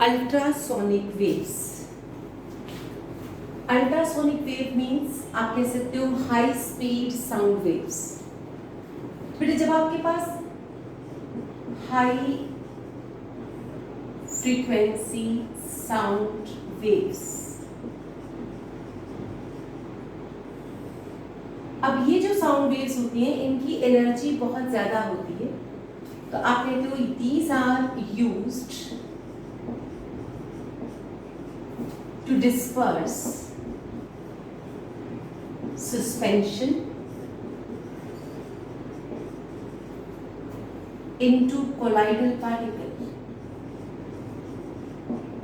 Ultrasonic waves. Ultrasonic wave means आप कह सकते हो हाई स्पीड साउंड वेव्स. बेटा जब आपके पास हाई फ्रीक्वेंसी साउंड वेव्स, अब ये जो साउंड वेव्स होती हैं इनकी एनर्जी बहुत ज्यादा होती है, तो आप कहते हो these are used to disperse suspension into colloidal particle.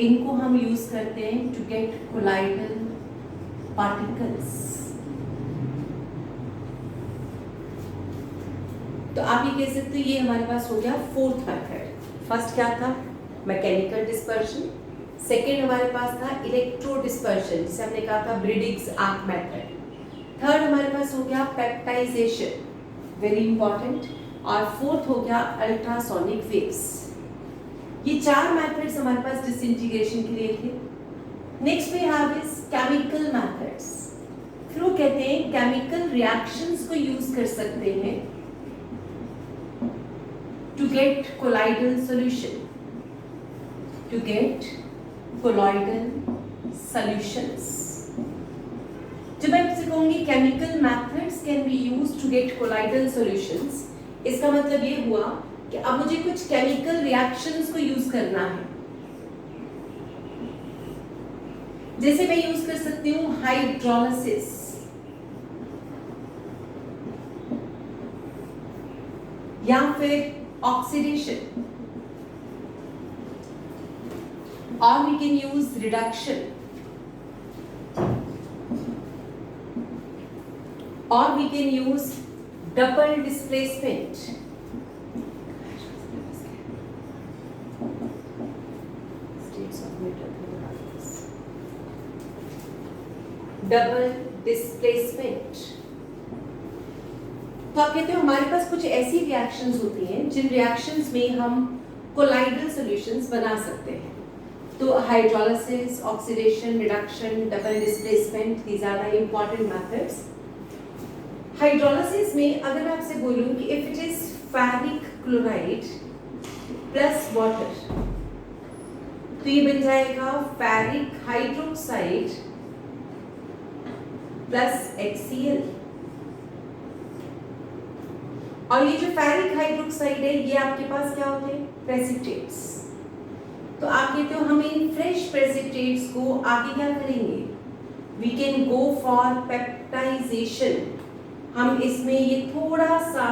इनको हम यूज करते हैं to get colloidal particles. तो आप ये कह सकते हो ये हमारे पास हो गया फोर्थ मेथड. फर्स्ट क्या था? Mechanical dispersion. सेकेंड हमारे पास था इलेक्ट्रो डिस्पर्शन, जिसे हमने कहा था ब्रिडिग्स आर्क मेथड. थर्ड हमारे पास हो गया पेप्टाइजेशन, वेरी इंपॉर्टेंट. और फोर्थ हो गया अल्ट्रासोनिक वेव्स. ये चार मेथड्स हमारे पास डिसइंटीग्रेशन के लिए थे. Next we have is chemical methods. फिर वो कहते हैं केमिकल रिएक्शंस को यूज कर सकते हैं to get colloidal solution, to get colloidal solutions. जब मैं आपसे कहूंगी chemical methods can be used to get colloidal solutions, इसका मतलब ये हुआ कि अब मुझे कुछ chemical reactions को यूज करना है. जैसे मैं यूज कर सकती हूँ हाइड्रोलिसिस, या फिर oxidation, or we can use reduction, or we can use double displacement. Double displacement. तो आप कहते हो हमारे पास कुछ ऐसी रिएक्शंस होती हैं जिन रिएक्शंस में हम कोलाइडल सॉल्यूशंस बना सकते हैं. तो hydrolysis, oxidation, reduction, double displacement, these are the important methods. Hydrolysis में अगर मैं आपसे बोलूं कि if it is ferric chloride plus water, तो ये बन जाएगा फेरिक हाइड्रोक्साइड प्लस HCl. और ये जो फेरिक हाइड्रोक्साइड है ये आपके पास क्या होते हैं? प्रेसिपिटेट्स. तो आप कहते हो हम इन फ्रेश प्रेसिपिटेट्स को आगे क्या करेंगे? We can go for peptization. हम इसमें ये थोड़ा सा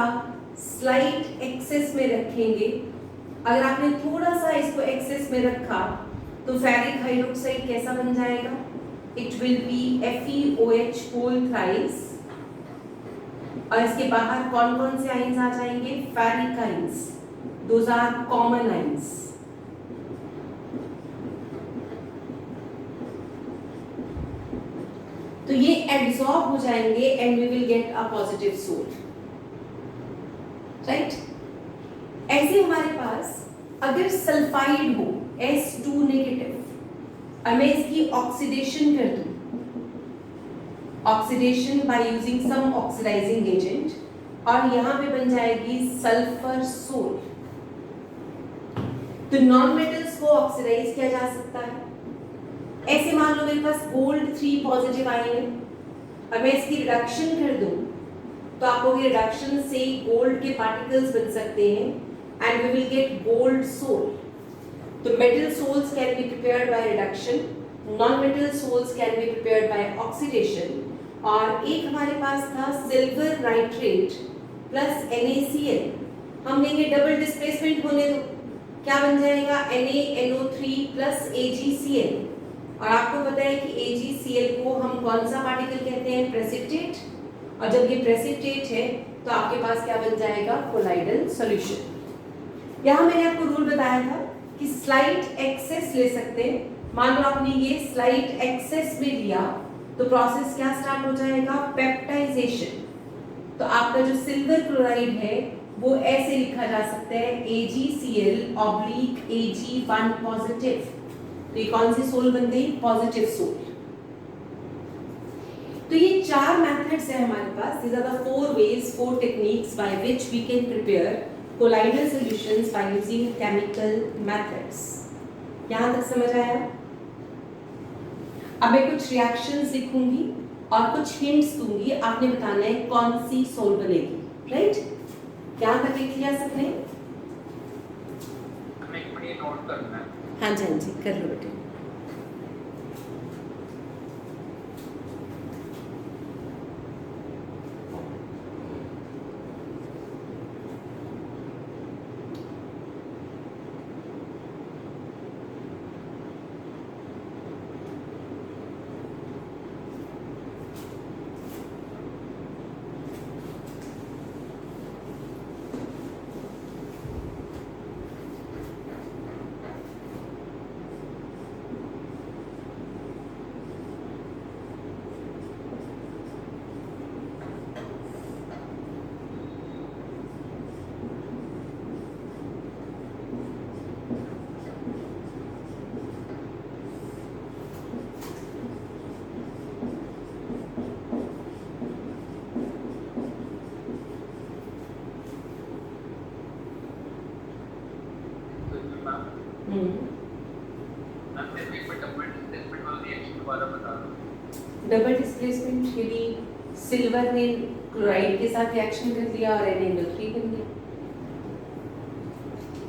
स्लाइट एक्सेस में रखेंगे. अगर आपने थोड़ा सा इसको एक्सेस में रखा तो फेरिक हाइड्रोक्साइड कैसा बन जाएगा? It will be FeOH whole thrice. और इसके बाहर कौन कौन से आइंस आ जाएंगे? Ferric ions. Those are common ions. तो ये एब्सॉर्ब हो जाएंगे and we will get a positive sol. Right? ऐसे हमारे पास अगर सल्फाइड हो S2 नेगेटिव, और मैं इसकी ऑक्सीडेशन कर दूं, oxidation by using some oxidizing agent, और यहां पे बन जाएगी सल्फर सोल. तो नॉन मेटल्स को ऑक्सीडाइज किया जा सकता है. ऐसे मान लो मेरे पास गोल्ड 3 पॉजिटिव आयन है, और मैं इसकी रिडक्शन कर दूं तो आपको ये रिडक्शन से गोल्ड के पार्टिकल्स बन सकते हैं and we will get gold sol. तो metal sols can be prepared by reduction, non metal sols can be prepared by oxidation. और एक हमारे पास था सिल्वर नाइट्रेट प्लस NaCl. हम लेंगे डबल डिस्प्लेसमेंट होने दो, क्या बन जाएगा? NaNO3 plus AgCl. और आपको पता है कि AgCl को हम कौन सा पार्टिकल कहते हैं? प्रेसिपिटेट. और जब ये प्रेसिपिटेट है तो आपके पास क्या बन जाएगा? Colloidal solution. यहाँ मैंने आपको रूल बताया था कि स्लाइट एक्सेस ले सकते हैं. मान लो आपने ये स्लाइट एक्सेस में लिया तो प्रोसेस क्या स्टार्ट हो जाएगा? पेप्टाइजेशन. तो आपका जो सिल्वर क्लोराइड है वो ऐसे लिखा जा सकता है AgCl/Ag1 पॉजिटिव. तो ये कौन सी सोल बन गई? Positive sol. तो ये 4 मेथड्स है हमारे पास। These are the 4 ways, 4 techniques by which we can prepare colloidal solutions by using chemical methods. यहाँ तक समझ आया? अब मैं कुछ रिएक्शंस लिखूंगी और कुछ हिंट्स दूंगी, आपने बताना है कौन सी सोल बनेगी, राइट? यहाँ तक लिख लिया सबने? हमें एक मिनट नोट करना है। हाँ जी कर लो बेटे। डबल डिस्प्लेसमेंट, यदि सिल्वर ने क्लोराइड के साथ रिएक्शन कर दिया और NaNO3 बन गया।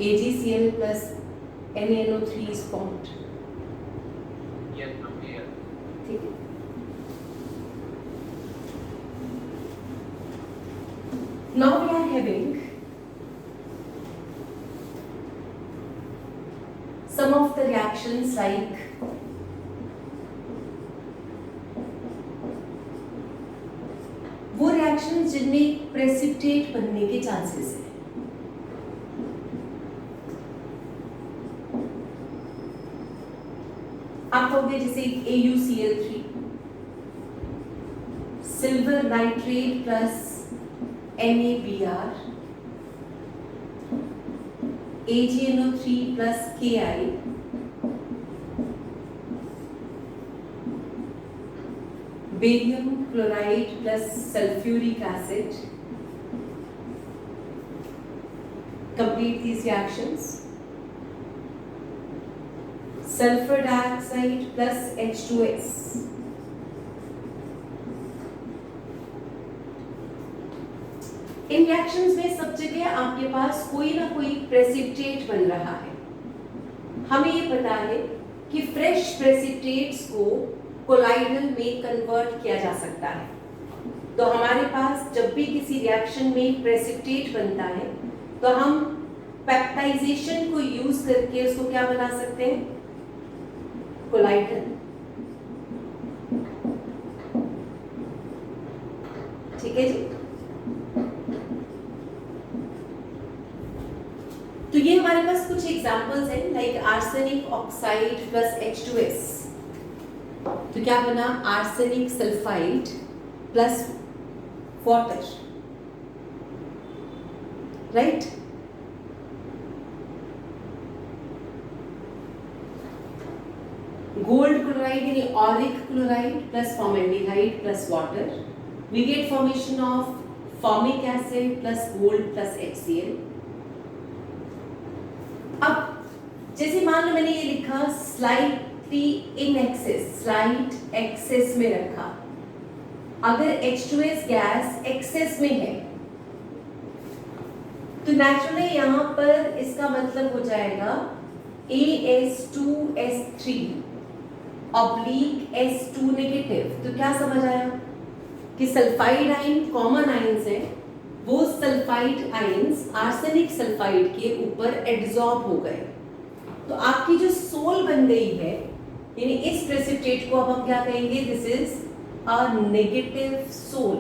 AgCl plus NaNO3 is formed। ठीक है। Now we are having some of the reactions like वो रिएक्शंस जिनमें प्रेसिपिटेट बनने के चांसेस है। आप कहोगे जैसे AuCl3, silver nitrate plus NaBr, AgNO3 plus Ki, barium chloride plus sulphuric acid. Complete these reactions. Sulfur dioxide plus H2S. In reactions में सब जगह आपके पास कोई ना कोई प्रेसिपिटेट बन रहा है। हमें ये पता है कि फ्रेश प्रेसिपिटेट्स को कोलाइडल में कन्वर्ट किया जा सकता है। तो हमारे पास जब भी किसी रिएक्शन में प्रेसिपिटेट बनता है तो हम पेप्टाइजेशन को यूज करके उसको क्या बना सकते हैं? कोलाइडल। ठीक है जी। तो ये हमारे पास कुछ एग्जांपल्स हैं, like arsenic oxide plus H2S। तो क्या बना? Arsenic sulphide plus water, right? Gold chloride यानी auric chloride plus formaldehyde plus water, we get formation of formic acid plus gold plus HCl। अब जैसे मान लो मैंने ये लिखा slightly in excess, slight excess में रखा। अगर H2S गैस एक्सेस में है तो नेचुरली यहां पर इसका मतलब हो जाएगा AS2S3 ऑब्लिक S2 नेगेटिव। तो क्या समझ आया कि सल्फाइड आयन कॉमन आयन्स है, वो सल्फाइड आयन्स आर्सेनिक सल्फाइड के ऊपर एड्सॉर्ब हो गए। तो आपकी जो सोल बन गई है, यानी इस प्रेसिपिटेट को अब हम क्या कहेंगे? This is a negative sol,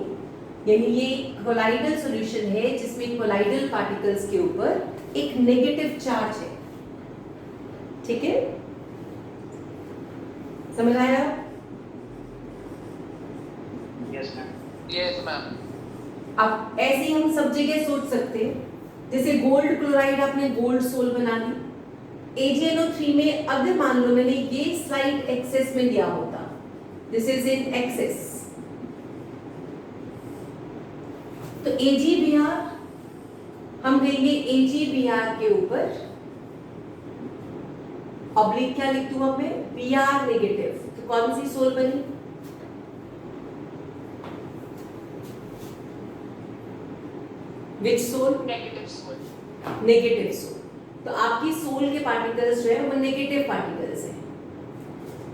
यानी ये कोलाइडल सॉल्यूशन है जिसमें कोलाइडल पार्टिकल्स के ऊपर एक नेगेटिव चार्ज है। ठीक है, समझ आया? Yes ma'am. Yes ma'am. अब ऐसे ही हम सब जगह सोच सकते हैं, जैसे गोल्ड क्लोराइड आपने गोल्ड सोल बना दी, AgNO3 में अगर मान लो मैंने ये स्लाइड एक्सेस में लिया होता, दिस इज इन एक्सेस, तो AgBr हम कहेंगे AgBr के ऊपर ऑब्लिक क्या लिख दूं अब मैं, Br नेगेटिव, तो कौन सी सोल बनी, which sol, negative sol. Negative sol. तो आपकी सोल के पार्टिकल्स जो है वो नेगेटिव पार्टिकल्स हैं।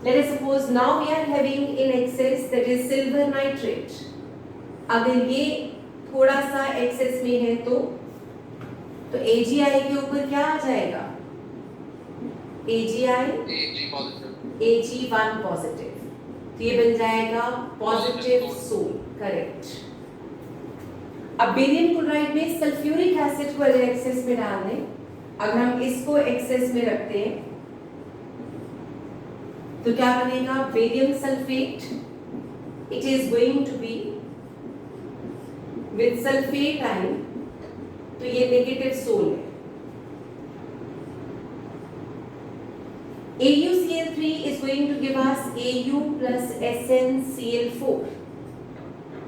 Let us suppose now we are having in excess that is silver nitrate, अगर ये थोड़ा सा एक्सेस में है तो AgI के ऊपर क्या आ जाएगा, AgI Ag positive. Ag1 positive, तो ये बन जाएगा पॉजिटिव Positive सोल, करेक्ट। अब बेरियम क्लोराइड में सल्फ्यूरिक एसिड को अगर एक्सेस में डाल दें, अगर हम इसको एक्सेस में रखते हैं तो क्या बनेगा, barium sulphate, it is going to be with sulphate ion, तो ये नेगेटिव सोल है। AuCl3 is going to give us Au plus SnCl4,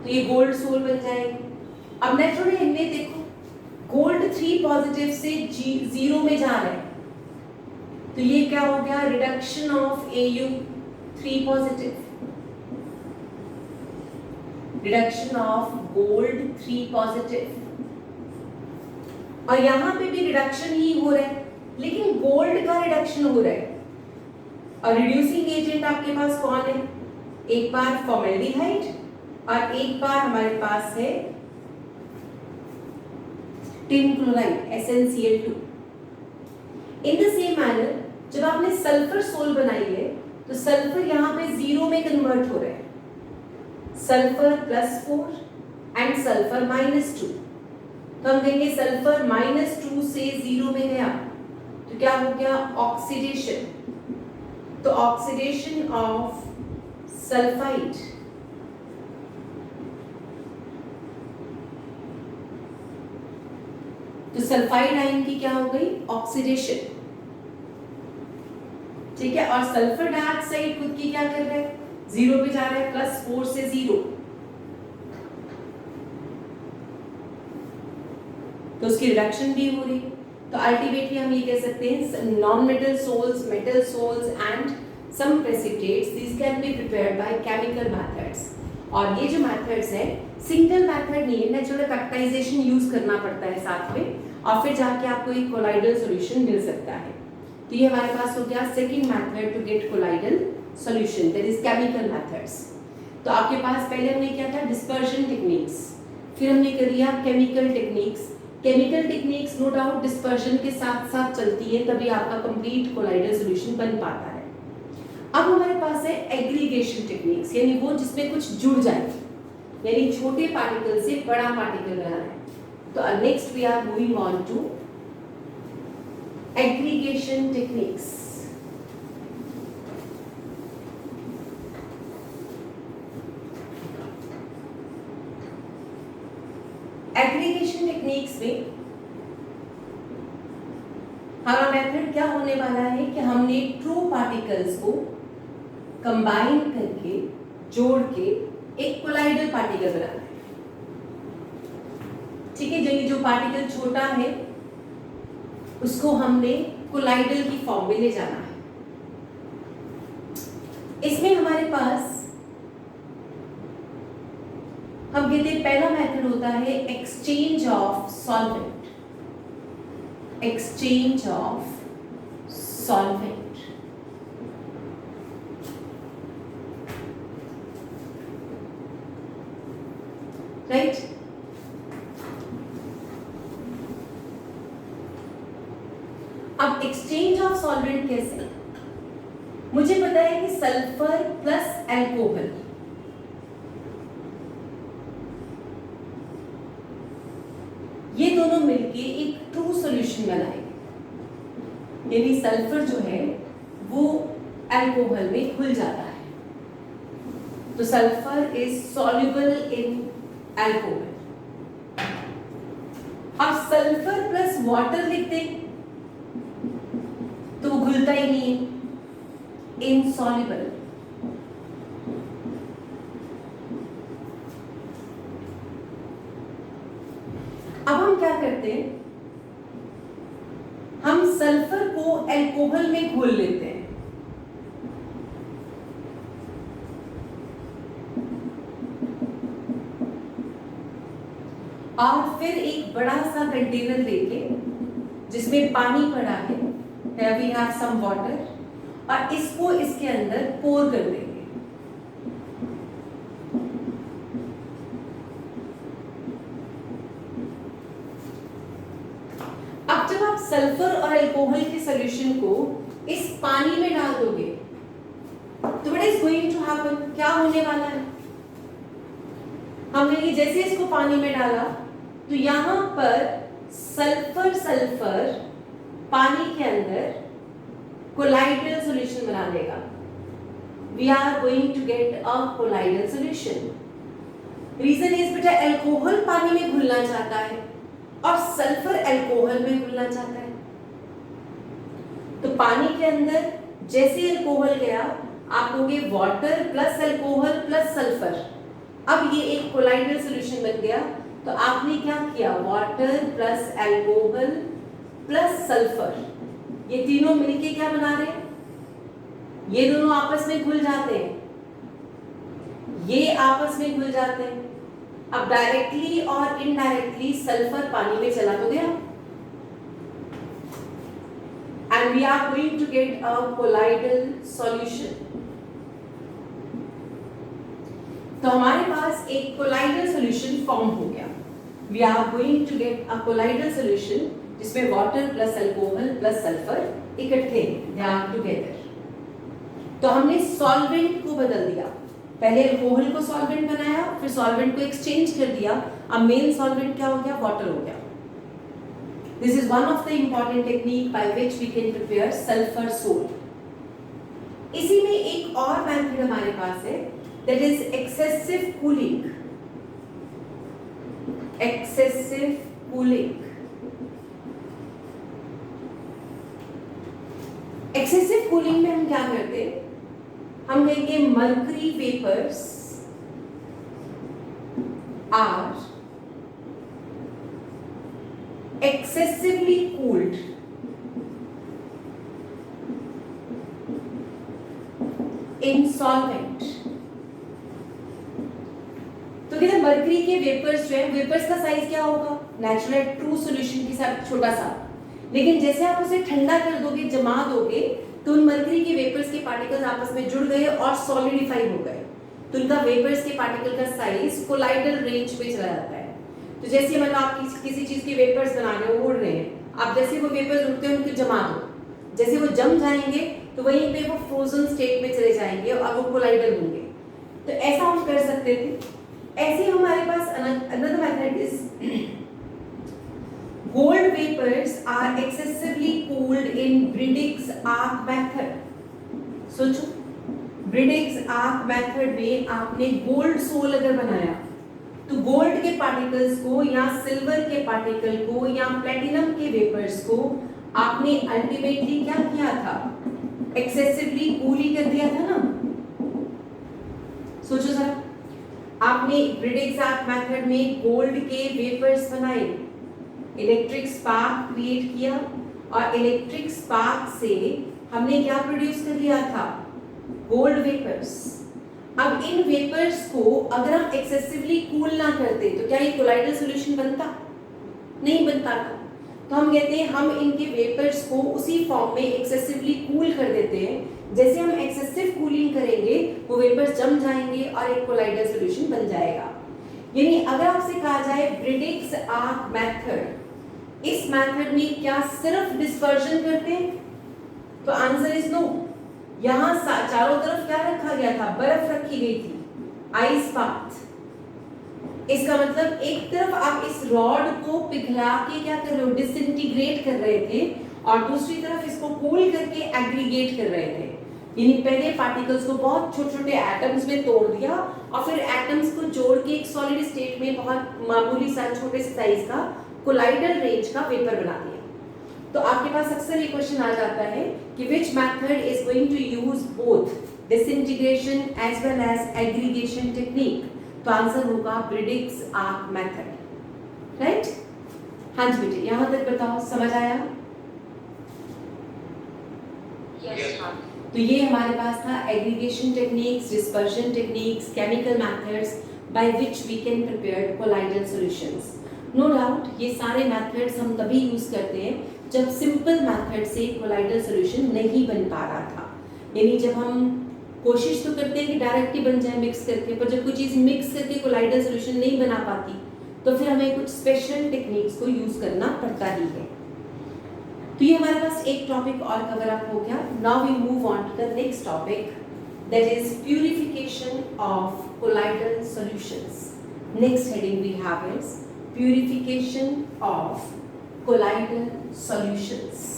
तो ये गोल्ड सोल बन जाएगी। अब नेचुरली इनमें देखो गोल्ड 3 पॉजिटिव से 0 में जा रहा है, तो ये क्या हो गया, reduction of Au3 positive, reduction of gold 3 positive, और यहां पे भी रिडक्शन ही हो रहा है, लेकिन गोल्ड का रिडक्शन हो रहा है। और रिड्यूसिंग एजेंट आपके पास कौन है, एक बार फॉर्मेल्डिहाइड और एक बार हमारे पास है tin chloride SnCl2। In the same manner जब आपने सल्फर सोल बनाई है तो सल्फर यहाँ पे 0 में कन्वर्ट हो रहा है, सल्फर +4 एंड सल्फर -2, तो हम कहेंगे सल्फर -2 से 0 में गया तो क्या हो गया, ऑक्सीडेशन, तो ऑक्सीडेशन ऑफ सल्फाइड, तो सल्फाइड आयन की क्या हो गई, ऑक्सीडेशन, ठीक है। और सल्फर डाइऑक्साइड खुद की क्या कर रहा है, 0 पे जा रहा है, +4 से 0, तो उसकी रिडक्शन भी हो रही है। तो अल्टीमेटली हम ये कह सकते हैं non metal sols, metal sols and some precipitates, this can be prepared by chemical methods. और ये जो मेथड्स है सिंगल मेथड नहीं है, नेचुरल फैक्टराइजेशन यूज करना पड़ता है साथ में, और फिर जाके आपको एक कोलाइडल सॉल्यूशन मिल सकता है। तो ये हमारे पास हो गया second method to get colloidal solution, that is chemical methods. तो आपके पास पहले हमने क्या था, डिस्पर्शन टेक्निक्स, फिर हमने कर लिया chemical techniques. Chemical techniques no doubt dispersion के साथ साथ चलती है, तभी आपका कंप्लीट कोलाइडल सॉल्यूशन बन पाता है। अब हमारे पास है एग्रीगेशन टेक्निक्स, यानी वो जिसमें कुछ जुड़ जाए, यानी छोटे पार्टिकल से बड़ा पार्टिकल बनाना है। तो next we are moving on to aggregation techniques. Aggregation techniques में हमारा मेथड क्या होने वाला है कि हमने ट्रू पार्टिकल्स को कंबाइन करके जोड़ के एक कोलाइडल पार्टिकल बनाना है, ठीक है। यानी जो पार्टिकल छोटा है उसको हमने कोलाइडल की फॉर्म में ले जाना है। इसमें हमारे पास हम कहते हैं पहला मेथड होता है exchange of solvent, exchange of solvent, right. अब एक्सचेंज ऑफ सॉल्वेंट कैसे, मुझे पता है कि सल्फर प्लस एल्कोहल, ये दोनों मिलके एक ट्रू सॉल्यूशन बनाएंगे, यानी सल्फर जो है वो एल्कोहल में घुल जाता है, तो sulphur is soluble in alcohol. अब सल्फर प्लस वाटर लिख दें तो घुलता ही नहीं है, इनसॉल्युबल। अब हम क्या करते हैं, हम सल्फर को अल्कोहल में घोल लेते हैं। और फिर एक बड़ा सा कंटेनर लेके जिसमें पानी पड़ा है, here we have some water, और इसको इसके अंदर पोर कर देंगे। अब जब आप सल्फर और अल्कोहल के सॉल्यूशन को इस पानी में डाल दोगे तो what is going to happen, क्या होने वाला है? हमने ये जैसे इसको पानी में डाला तो यहां पर सल्फर पानी के अंदर कोलाइडल सॉल्यूशन बना देगा। We are going to get a colloidal solution. Reason is बेटा अल्कोहल पानी में घुलना चाहता है और सल्फर अल्कोहल में घुलना चाहता है। तो पानी के अंदर जैसे अल्कोहल गया आप कहोगे water plus alcohol plus sulphur, अब ये एक कोलाइडल सॉल्यूशन बन गया। तो आपने क्या किया, water plus alcohol plus sulphur, ये तीनों मिलके क्या बना रहे हैं, ये दोनों आपस में घुल जाते हैं, ये आपस में घुल जाते हैं। अब डायरेक्टली और इनडायरेक्टली सल्फर पानी में चला तो गया and we are going to get a colloidal solution। तो हमारे पास एक colloidal solution फॉर्म हो गया। We are going to get a colloidal solution जिसमें water plus alcohol plus sulfur इकट्ठे हैं, they are together। तो हमने सॉल्वेंट को बदल दिया, पहले अल्कोहल को सॉल्वेंट बनाया, फिर सॉल्वेंट को एक्सचेंज कर दिया, अब मेन सॉल्वेंट क्या हो गया, वाटर हो गया। This is one of the important technique by which we can prepare sulfur salt। इसी में एक और मेथड हमारे पास है, that is excessive cooling। excessive cooling। excessive cooling में हम क्या करते हैं, हम कहेंगे mercury vapors are excessively cooled in solvent। तो कहते हैं मरकरी के वेपर्स जो है, वेपर्स का साइज क्या होगा, नेचुरल ट्रू सॉल्यूशन के साथ छोटा सा, लेकिन जैसे आप उसे ठंडा कर दोगे, जमा दोगे, तो उन मरकरी के वेपर्स के पार्टिकल्स आपस में जुड़ गए और सॉलिडिफाई हो गए, तो उनका वेपर्स के पार्टिकल का साइज कोलाइडल रेंज में चला जाता है। तो जैसे मतलब आप किसी चीज के वेपर्स बना रहे हो, उड़ रहे हैं, आप जैसे वो वेपर्स उड़ते हैं उनको जमा दो, जैसे वो जम जाएंगे तो वहीं पे वो फ्रोजन स्टेट में चले जाएंगे और अब वो कोलाइडल होंगे। तो ऐसा हम कर सकते थे। ऐसे हमारे पास another method is gold vapors are excessively cooled in Briggs arc method। सोचो, ब्रिडिग्स आर्क मेथड में आपने गोल्ड सोल अगर बनाया तो गोल्ड के पार्टिकल्स को या सिल्वर के पार्टिकल को या प्लेटिनम के वेपर्स को आपने अल्टीमेटली क्या किया था, एक्सेसिवली कूल ही कर दिया था ना। सोचो जरा, आपने ब्रिडिग्स आर्क मेथड में गोल्ड के वेपर्स बनाए, इलेक्ट्रिक स्पार्क क्रिएट किया और इलेक्ट्रिक स्पार्क से हमने क्या प्रोड्यूस कर लिया था, गोल्ड वेपर्स। अब इन वेपर्स को अगर हम एक्सेसिवली कूल ना करते तो क्या ये कोलाइडल सॉल्यूशन बनता, नहीं बनता था। तो हम कहते हैं हम इनके वेपर्स को उसी फॉर्म में एक्सेसिवली कूल कर देते हैं, जैसे हम एक्सेसिव कूलिंग करेंगे वो वेपर्स जम जाएंगे और एक कोलाइडल सॉल्यूशन बन जाएगा। यानी अगर आपसे कहा जाए ब्रिडिग्स आर्क मेथड, इस मेथड में क्या सिर्फ डिस्पर्जन करते हैं, तो आंसर इज नो। यहां चारों तरफ क्या रखा गया था, बर्फ रखी गई थी, आइस पाथ। इसका मतलब एक तरफ आप इस रॉड को पिघला के क्या कर रहे हो, डिसइंटीग्रेट कर रहे थे, और दूसरी तरफ इसको कूल करके एग्रीगेट कर रहे थे। यानी पहले पार्टिकल्स को बहुत छोटे छोटे एटम्स में तोड़ दिया और फिर एटम्स को जोड़ के एक सॉलिड स्टेट में बहुत मामूली सा छोटे से साइज का कोलाइडल रेंज का वेपर बना दिया। तो आपके पास अक्सर ये क्वेश्चन आ जाता है कि which method is going to use both disintegration as well as aggregation technique. तो आंसर होगा ब्रिडिक्स आर्क मेथड, राइट? हाँ जी बेटे, यहां तक बताओ, समझ आया? Yes, ma'am. तो ये हमारे पास था aggregation techniques, dispersion techniques, chemical methods by which we can prepare colloidal solutions. No doubt ये सारे मेथड्स हम तभी यूज करते हैं जब सिंपल मेथड से कोलाइडल सॉल्यूशन नहीं बन पा रहा था। यानी जब हम कोशिश तो करते हैं कि डायरेक्ट ही बन जाए मिक्स करके, पर जब कोई चीज़ मिक्स करके कोलाइडल सॉल्यूशन नहीं बना पाती तो फिर हमें कुछ स्पेशल टेक्निक्स को यूज करना पड़ता ही है। तो ये हमारे पास एक टॉपिक और कवर अप हो गया। Now we move on to the next topic, that is purification of colloidal solutions. Next heading we have is purification of colloidal solutions.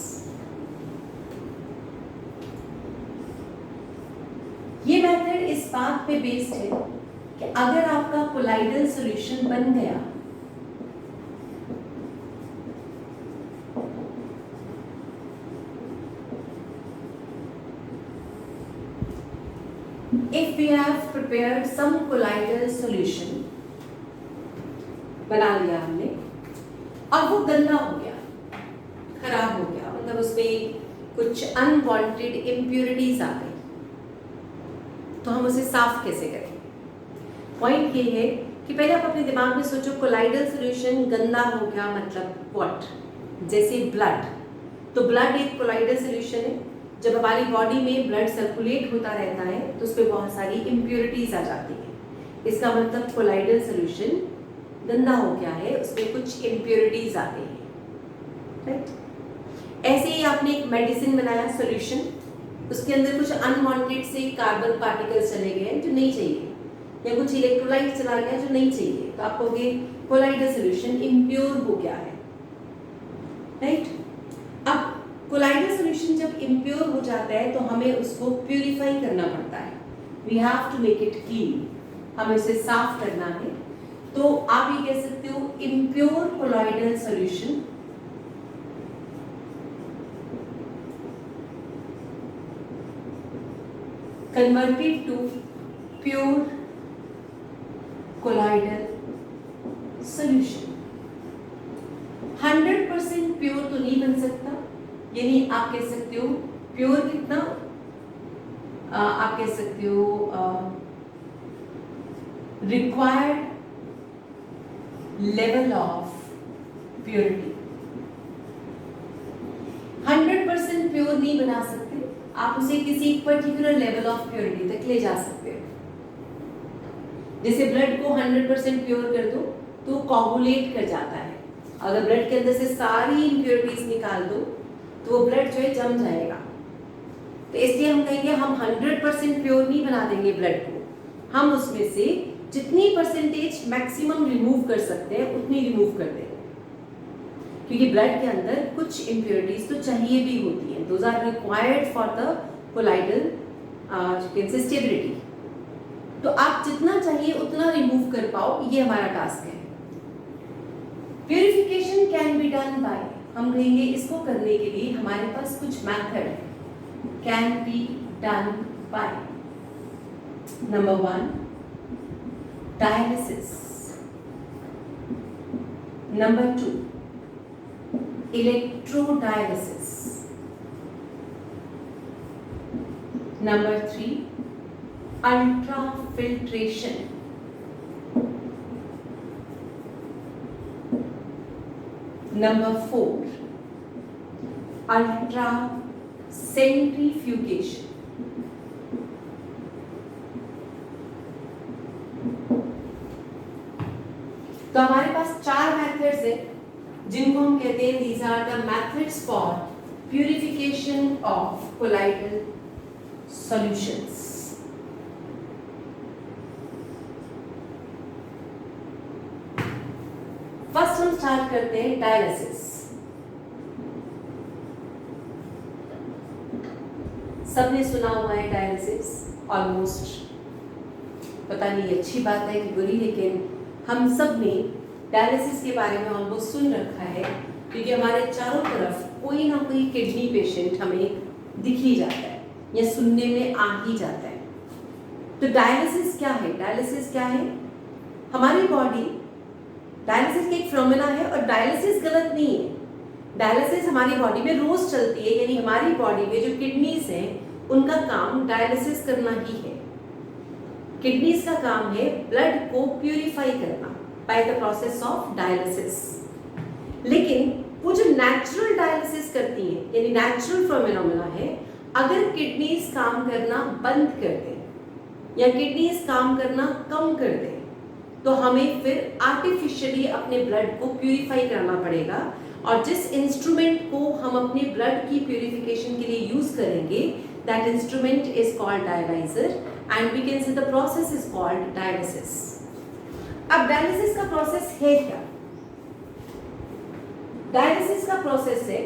ये मेथड इस बात पे बेस्ड है कि अगर आपका कोलाइडल सॉल्यूशन बन गया if we have prepared some colloidal solution, बना लिया हमने और वो गंदा हो गया, खराब हो गया, मतलब उसमें कुछ अनवांटेड इम्प्योरिटीज आ गई, तो हम उसे साफ कैसे करें? पॉइंट ये है कि पहले आप अपने दिमाग में सोचो कोलाइडल सॉल्यूशन गंदा हो गया मतलब व्हाट? जैसे ब्लड, तो ब्लड एक कोलाइडल सॉल्यूशन है। जब हमारी बॉडी में ब्लड सर्कुलेट होता रहता है तो उसमें बहुत सारी इम्प्योरिटीज आ जाती हैं। इसका मतलब कोलाइडल सॉल्यूशन गंदा हो गया है, उसमें कुछ इम्प्योरिटीज आ गई है, राइट? ऐसे ही आपने एक मेडिसिन बनाया सॉल्यूशन, उसके अंदर कुछ अनवांटेड से कार्बन पार्टिकल्स चले गए जो नहीं चाहिए, या कुछ इलेक्ट्रोलाइट चला गया जो नहीं चाहिए, तो आप कहोगे कोलाइडल सॉल्यूशन इम्प्योर हो गया है, राइट? अब कोलाइडल सॉल्यूशन जब इम्प्योर हो जाता है तो हमें उसको प्यूरिफाई करना पड़ता है। We have to make it clean, हमें उसे साफ करना है। तो आप ये कह सकते हो impure colloidal solution converted to pure colloidal solution. 100% pure तो नहीं बन सकता, यानी आप कह सकते हो प्योर कितना, आप कह सकते हो required level of purity. 100% pure नहीं बना सकते, आप उसे किसी पर्टिकुलर लेवल ऑफ प्योरिटी तक ले जा सकते हो। जैसे ब्लड को 100% प्योर कर दो तो कोगुलेट कर जाता है, अगर ब्लड के अंदर से सारी इम्प्योरिटीज निकाल दो तो वो ब्लड जो है जम जाएगा। तो इसलिए हम कहेंगे हम 100% प्योर नहीं बना देंगे ब्लड को, हम उसमें से जितनी परसेंटेज मैक्सिमम रिमूव कर सकते हैं उतनी रिमूव कर देंगे, क्योंकि ब्लड के अंदर कुछ इम्प्योरिटीज तो चाहिए भी होती हैं, those are required for the colloidal stability. तो आप जितना चाहिए उतना रिमूव कर पाओ, ये हमारा टास्क है। Purification can be done by, हम कहेंगे इसको करने के लिए हमारे पास कुछ मेथड है। Can be done by number 1 dialysis, number 2 electrodialysis, number 3 ultrafiltration, number 4 ultra centrifugation, तो हमारे पास 4 मेथड्स हैं जिनको हम कहते हैं these are the methods for purification of colloidal solutions. First हम स्टार्ट करते हैं डायलिसिस। सबने सुना हुआ है डायलिसिस, ऑलमोस्ट, पता नहीं अच्छी बात है कि बुरी, लेकिन हम सब ने डायलिसिस के बारे में ऑलमोस्ट सुन रखा है, क्योंकि हमारे चारों तरफ कोई ना कोई किडनी पेशेंट हमें दिख ही जाता है या सुनने में आ ही जाता है। तो डायलिसिस क्या है? डायलिसिस क्या है? हमारी बॉडी डायलिसिस एक फिनोमेना है और डायलिसिस गलत नहीं है। डायलिसिस हमारी बॉडी में रोज चलती है, यानी हमारी बॉडी में जो किडनीज हैं उनका काम डायलिसिस करना ही है। किडनीज का काम है ब्लड को प्यूरिफाई करना by the process of dialysis. लेकिन वो जो नेचुरल डायलिसिस करती हैं, यानी नेचुरल फिनोमेना है, अगर किडनीज काम करना बंद कर दें या किडनीज काम करना कम कर दें तो हमें फिर आर्टिफिशियली अपने ब्लड को प्यूरिफाई करना पड़ेगा। और जिस इंस्ट्रूमेंट को हम अपने ब्लड की प्यूरिफिकेशन के लिए यूज करेंगे, that instrument is called dialyser and we can say the process is called dialysis. अब डायलिसिस का प्रोसेस है क्या? डायलिसिस का प्रोसेस है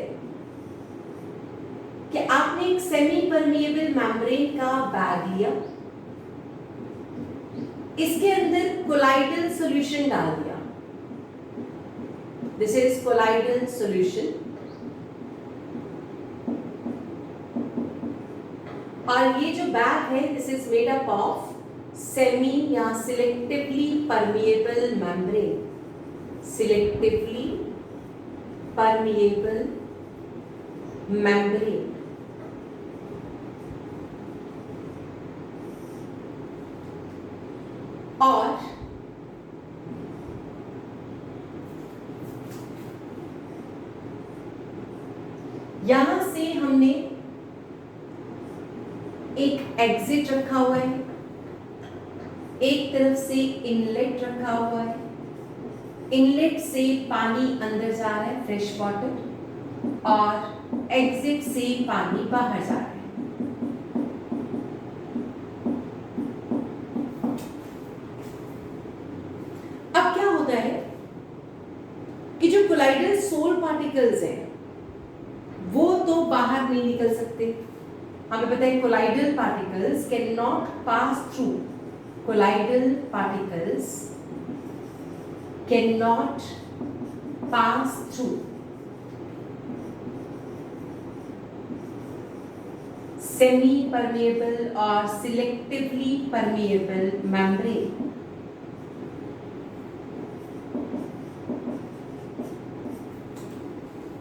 कि आपने एक सेमी परमिएबल मेम्ब्रेन का बैग लिया, इसके अंदर कोलाइडल सॉल्यूशन डाल दिया। This is colloidal solution. और ये जो बैग है, this is made up of semi या selectively permeable membrane. Selectively permeable membrane. और यहां से हमने एक एग्जिट रखा हुआ है, एक तरफ से इनलेट रखा हुआ है। इनलेट से पानी अंदर जा रहा है, फ्रेश वाटर, और एग्जिट से पानी बाहर जा रहा है। अब क्या होता है कि जो कोलाइडल सोल पार्टिकल्स हैं वो तो बाहर नहीं निकल सकते। हमें पता है colloidal particles can not pass through. Colloidal particles can not pass through semi permeable और सिलेक्टिवली परमिएबल मेम्ब्रेन।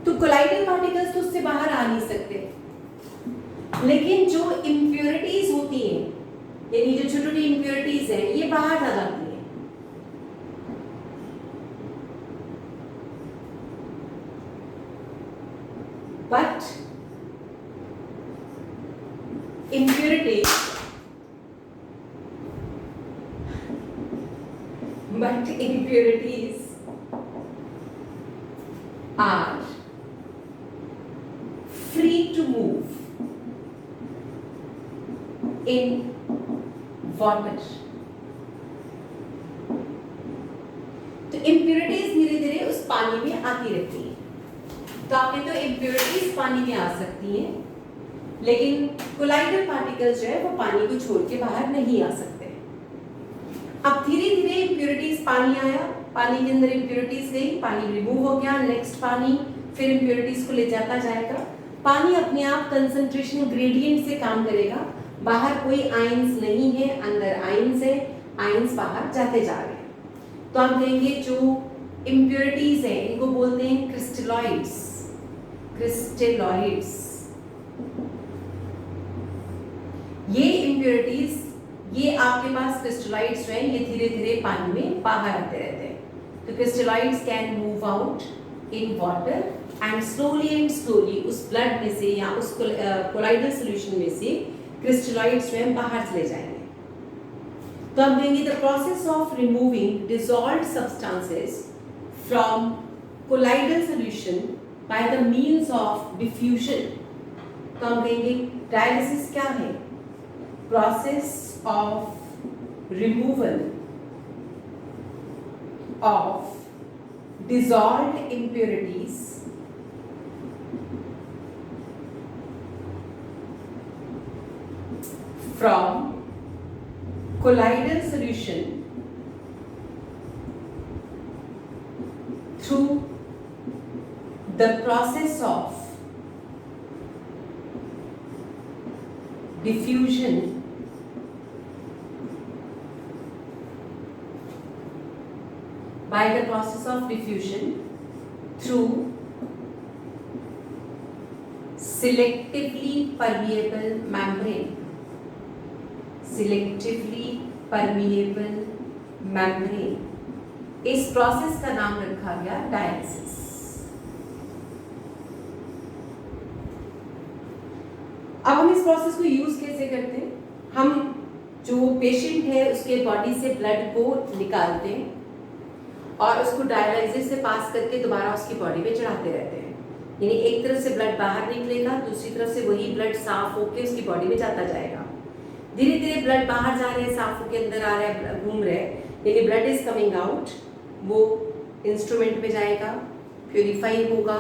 तो कोलाइडल पार्टिकल्स तो उससे बाहर आ नहीं सकते, लेकिन जो इम्प्योरिटीज होती हैं, यानी जो छोटी छोटी इम्प्योरिटीज हैं, ये बाहर जा जाती हैं। But impurities are free to move in water. तो impurities धीरे धीरे उस पानी में आती रहती हैं। तो आपने तो impurities पानी में आ सकती हैं, लेकिन कोलाइडल पार्टिकल्स जो है वो पानी को छोड़ के बाहर नहीं आ सकते। अब धीरे धीरे इम्प्योरिटीज पानी आया, पानी के अंदर इम्प्योरिटीज गई, पानी रिमूव हो गया, नेक्स्ट पानी फिर इम्प्योरिटीज को ले जाता जाएगा। पानी अपने आप कंसंट्रेशन ग्रेडियंट से काम करेगा। बाहर कोई आयंस नहीं है, अंदर आयंस है, आयंस बाहर जाते जा रहे हैं। तो आप कहेंगे जो इम्प्योरिटीज हैं इनको बोलते हैं क्रिस्टलॉइड्स। क्रिस्टलॉइड्स ये इम्प्योरिटीज, ये आपके पास क्रिस्टलॉइड्स जो हैं ये धीरे धीरे पानी में बाहर आते रहते हैं। तो crystalloids can move out in water and slowly उस ब्लड में से या उस कोलाइडल सॉल्यूशन में से क्रिस्टलॉइड्स जो हैं बाहर चले जाएंगे। तो हम कहेंगे the process of removing dissolved substances from colloidal solution by the means of diffusion. तो हम कहेंगे डायलिसिस क्या है? Process of removal of dissolved impurities from colloidal solution through the process of diffusion by the process of diffusion through selectively permeable membrane. Selectively permeable membrane. इस process का नाम रखा गया डायलिसिस। अब हम इस प्रोसेस को यूज कैसे करते हैं? हम जो पेशेंट है उसके बॉडी से ब्लड को निकालते हैं और उसको डायलाइसिस से पास करके दोबारा उसकी बॉडी में चढ़ाते रहते हैं। यानी एक तरफ से ब्लड बाहर निकलेगा, दूसरी तरफ से वही ब्लड साफ होकर उसकी बॉडी में जाता जाएगा। धीरे धीरे ब्लड बाहर जा रहे हैं, साफ होकर अंदर आ रहा है, घूम रहे हैं, यानी ब्लड इज कमिंग आउट। वो इंस्ट्रूमेंट में जाएगा, प्यूरिफाई होगा,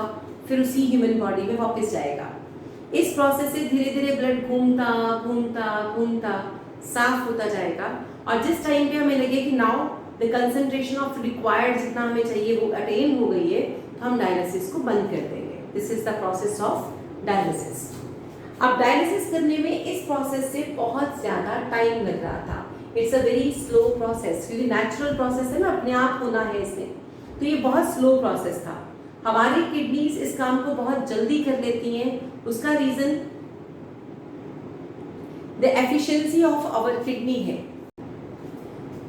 फिर उसी ह्यूमन बॉडी में वापस जाएगा। इस प्रोसेस से धीरे धीरे ब्लड घूमता घूमता घूमता साफ होता जाएगा और जिस टाइम पे हमें लगे कि now the concentration of required जितना हमें चाहिए वो अटेन हो गई है, तो हम डायलिसिस को बंद कर देंगे। This is the process of dialysis. अब डायलिसिस करने में इस प्रोसेस से बहुत ज़्यादा टाइम लग रहा था। It's a very slow process, क्योंकि नेचुरल प्रोसेस है ना, अपने आप होना है इसे, तो ये बहुत स्लो प्रोसेस था। हमारी किडनीज इस काम को बहुत जल्दी कर लेती हैं। उसका reason the efficiency of our kidney है।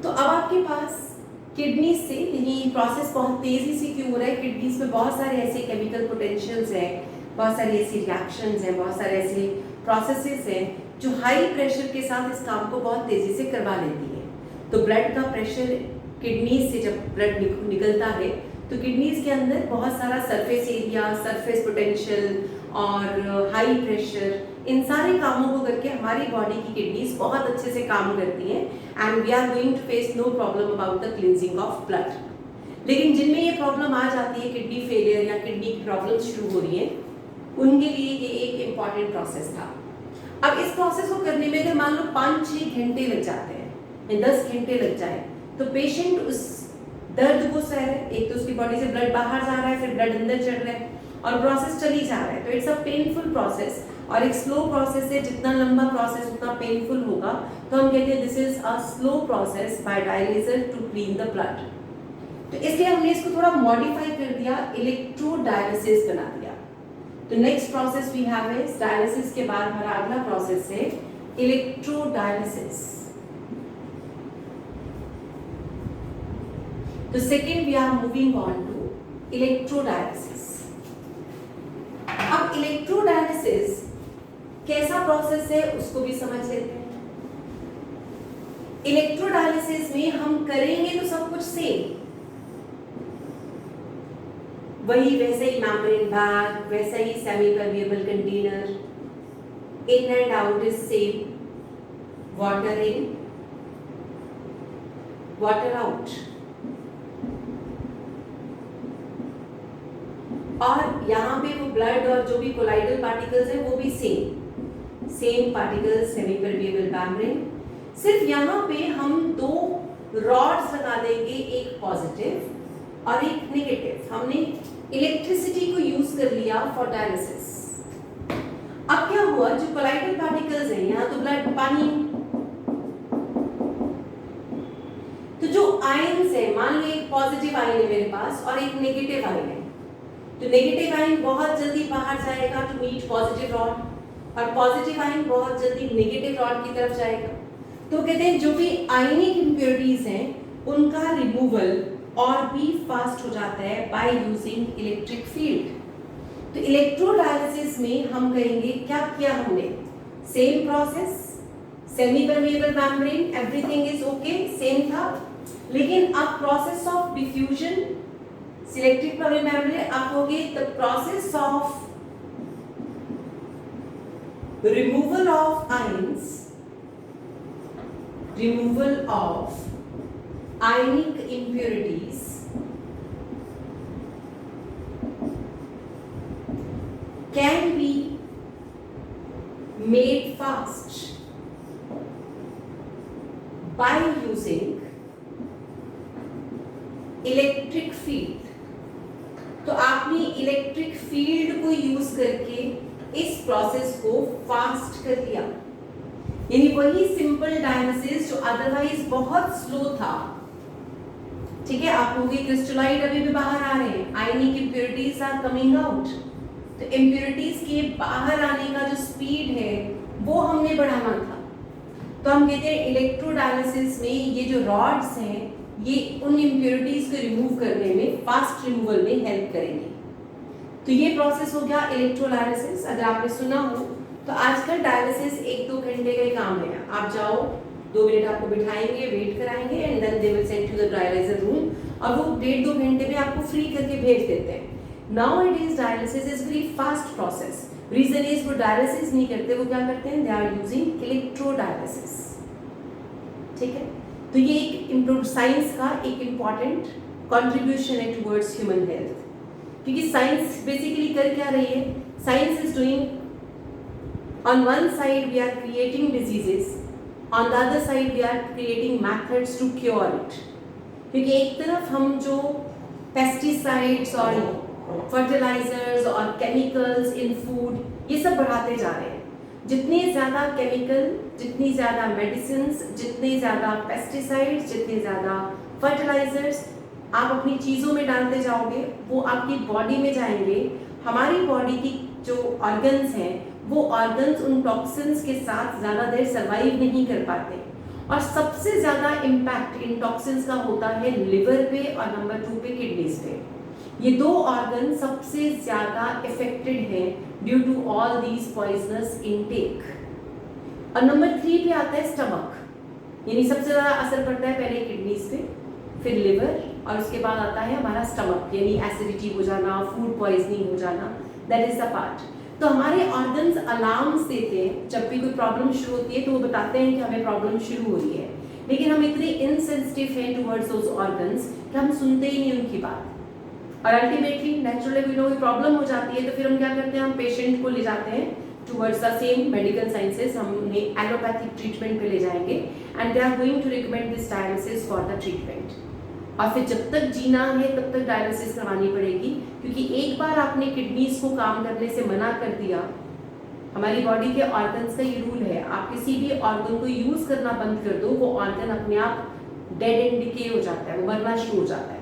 तो अब आपके पास किडनी से ये प्रोसेस बहुत तेजी से क्यों हो रहा है? किडनीज में बहुत सारे ऐसे केमिकल पोटेंशियल्स हैं, बहुत सारी ऐसी रिएक्शंस हैं, बहुत सारे ऐसे प्रोसेसेस हैं जो हाई प्रेशर के साथ इस काम को बहुत तेजी से करवा लेती है। तो ब्लड का प्रेशर किडनीज से जब ब्लड निकलता है तो किडनीज के अंदर बहुत सारा सरफेस एरिया, सरफेस पोटेंशियल और हाई प्रेशर, इन सारे कामों को करके हमारी बॉडी की किडनीज बहुत अच्छे से काम करती हैं and we are going to face no problem about the cleansing of blood. लेकिन जिनमें ये प्रॉब्लम आ जाती है, किडनी फेलियर या किडनी की प्रॉब्लम शुरू हो रही है, उनके लिए ये एक इम्पॉर्टेंट प्रोसेस था। अब इस प्रोसेस को करने में अगर मान लो 5-6 घंटे लग जाते हैं या 10 घंटे लग जाए तो पेशेंट उस दर्द को सह रहे, एक तो उसकी बॉडी से ब्लड बाहर जा रहा है, फिर ब्लड अंदर चढ़ रहा है और प्रोसेस चली जा रहा है। तो इट्स अ पेनफुल प्रोसेस और एक स्लो प्रोसेस है। जितना लंबा प्रोसेस उतना पेनफुल होगा, तो हम कहते हैं this is a slow process by dialysis to clean the blood. तो इसलिए हमने इसको थोड़ा मॉडिफाई कर दिया, इलेक्ट्रोडायलिसिस बना दिया। तो next process we have is dialysis के बाद हमारा अगला प्रोसेस है इलेक्ट्रोडायलिसिस। तो second we are moving on to electrodialysis. अब इलेक्ट्रोडायलिसिस कैसा प्रोसेस है उसको भी समझ लेते हैं। इलेक्ट्रोडायलिसिस में हम करेंगे तो सब कुछ सेम, वही वैसे ही मेम्ब्रेन बैग, वैसा ही semi permeable container, in and out is same, water in water out, और यहाँ पे वो ब्लड और जो भी कोलाइडल पार्टिकल्स हैं वो भी same particles, semi permeable membrane. सिर्फ यहाँ पे हम 2 रॉड्स लगा देंगे, एक पॉजिटिव और एक नेगेटिव। हमने इलेक्ट्रिसिटी को यूज कर लिया फॉर डायलिसिस। अब क्या हुआ, जो कोलाइडल पार्टिकल्स हैं, यहाँ तो ब्लड पानी, तो जो आयंस है, मान लो एक पॉजिटिव आयन है मेरे पास और एक नेगेटिव आयन है, तो नेगेटिव आयन बहुत जल्दी बाहर जाएगा टू मीट पॉजिटिव रॉड और पॉजिटिव आयन बहुत जल्दी नेगेटिव रॉड की तरफ जाएगा। तो कहते हैं जो भी आयनिक इंप्योरिटीज हैं उनका रिमूवल और भी फास्ट हो जाता है बाय यूजिंग इलेक्ट्रिक फील्ड। तो इलेक्ट्रोडायलिसिस में हम कहेंगे क्या किया हमने, same process, semi permeable membrane, everything is okay, same था, लेकिन अब process of diffusion, selective permeable membrane, आप होगे the process of removal of ions, removal of ionic impurities can be made fast by using electric field. तो आपने electric field को use करके इस प्रोसेस को फास्ट कर लिया। यानी वही सिंपल डायलिसिस जो अदरवाइज बहुत स्लो था, ठीक है, आप लोगों के क्रिस्टलाइड अभी भी बाहर आ रहे हैं, आयनिक इम्प्योरिटीज आर कमिंग आउट, तो इम्प्योरिटीज के बाहर आने का जो स्पीड है वो हमने बढ़ाना था। तो हम कहते हैं इलेक्ट्रोडायलिसिस में ये जो रॉड्स हैं ये उन इम्प्योरिटीज को रिमूव करने में, फास्ट रिमूवल में हेल्प करेंगे। तो ये प्रोसेस हो गया इलेक्ट्रोडायलिसिस। अगर आपने सुना हो तो आजकल डायलिसिस 1-2 घंटे का ही काम है, आप जाओ 2 मिनट आपको बिठाएंगे, वेट कराएंगे and then they will send to the dialysis room, और वो 1.5-2 घंटे में आपको फ्री करके भेज देते हैं। Nowadays dialysis is very fast process. Reason is वो डायलिसिस नहीं करते, वो क्या करते हैं, they are using electrodialysis, ठीक है। तो ये एक इम्प्रूव साइंस का एक इम्पॉर्टेंट कंट्रीब्यूशन है टुवर्ड्स ह्यूमन हेल्थ, क्योंकि साइंस बेसिकली कर क्या रही है, science is doing on one side we are creating diseases, on the other side we are creating methods to cure it. क्योंकि एक तरफ हम जो पेस्टिसाइड्स और फर्टिलाइजर्स और केमिकल्स इन फूड ये सब बढ़ाते जा रहे हैं, जितने ज़्यादा केमिकल, जितनी ज़्यादा मेडिसिन्स, जितने ज़्यादा पेस्टिसाइड्स, जितने ज़्यादा फर्टिलाइजर्स आप अपनी चीज़ों में डालते जाओगे वो आपकी बॉडी में जाएंगे। हमारी बॉडी की जो ऑर्गन्स हैं वो ऑर्गन्स उन टॉक्सिन्स के साथ ज़्यादा देर सर्वाइव नहीं कर पाते, और सबसे ज़्यादा इम्पैक्ट इन टॉक्सिन्स का होता है लिवर पे और नंबर 2 पे किडनीज पे। ये 2 ऑर्गन सबसे ज़्यादा इफेक्टेड हैं due to all these poisonous intake. और नंबर 3 पे आता है स्टमक, यानी सबसे ज़्यादा असर पड़ता है पहले किडनीज पे, फिर लिवर, और उसके बाद आता है हमारा स्टमक, यानी एसिडिटी हो जाना, फूड पॉइजनिंग हो जाना, दैट इज द पार्ट। तो हमारे ऑर्गन्स अलार्म्स देते हैं, जब भी कोई प्रॉब्लम शुरू होती है तो वो बताते हैं कि हमें प्रॉब्लम शुरू हो रही है, लेकिन हम इतने इनसेंसिटिव हैं टुवर्ड्स दोज ऑर्गन्स कि हम सुनते ही नहीं उनकी बात, और ultimately naturally we no problem हो जाती है तो फिर हम क्या करते हैं, हम पेशेंट को ले जाते हैं towards the same medical sciences, हम उन्हें एलोपैथिक ट्रीटमेंट पे ले जाएंगे and they are going to recommend this dialysis for the treatment. और फिर जब तक जीना है तब तक डायलिसिस करवानी पड़ेगी, क्योंकि एक बार आपने किडनीज को काम करने से मना कर दिया, हमारी बॉडी के ऑर्गन्स का ये रूल है, आप किसी भी ऑर्गन को यूज करना बंद कर दो वो ऑर्गन अपने आप डेड एंड डिके हो जाता है, वो मरना शुरू हो जाता है।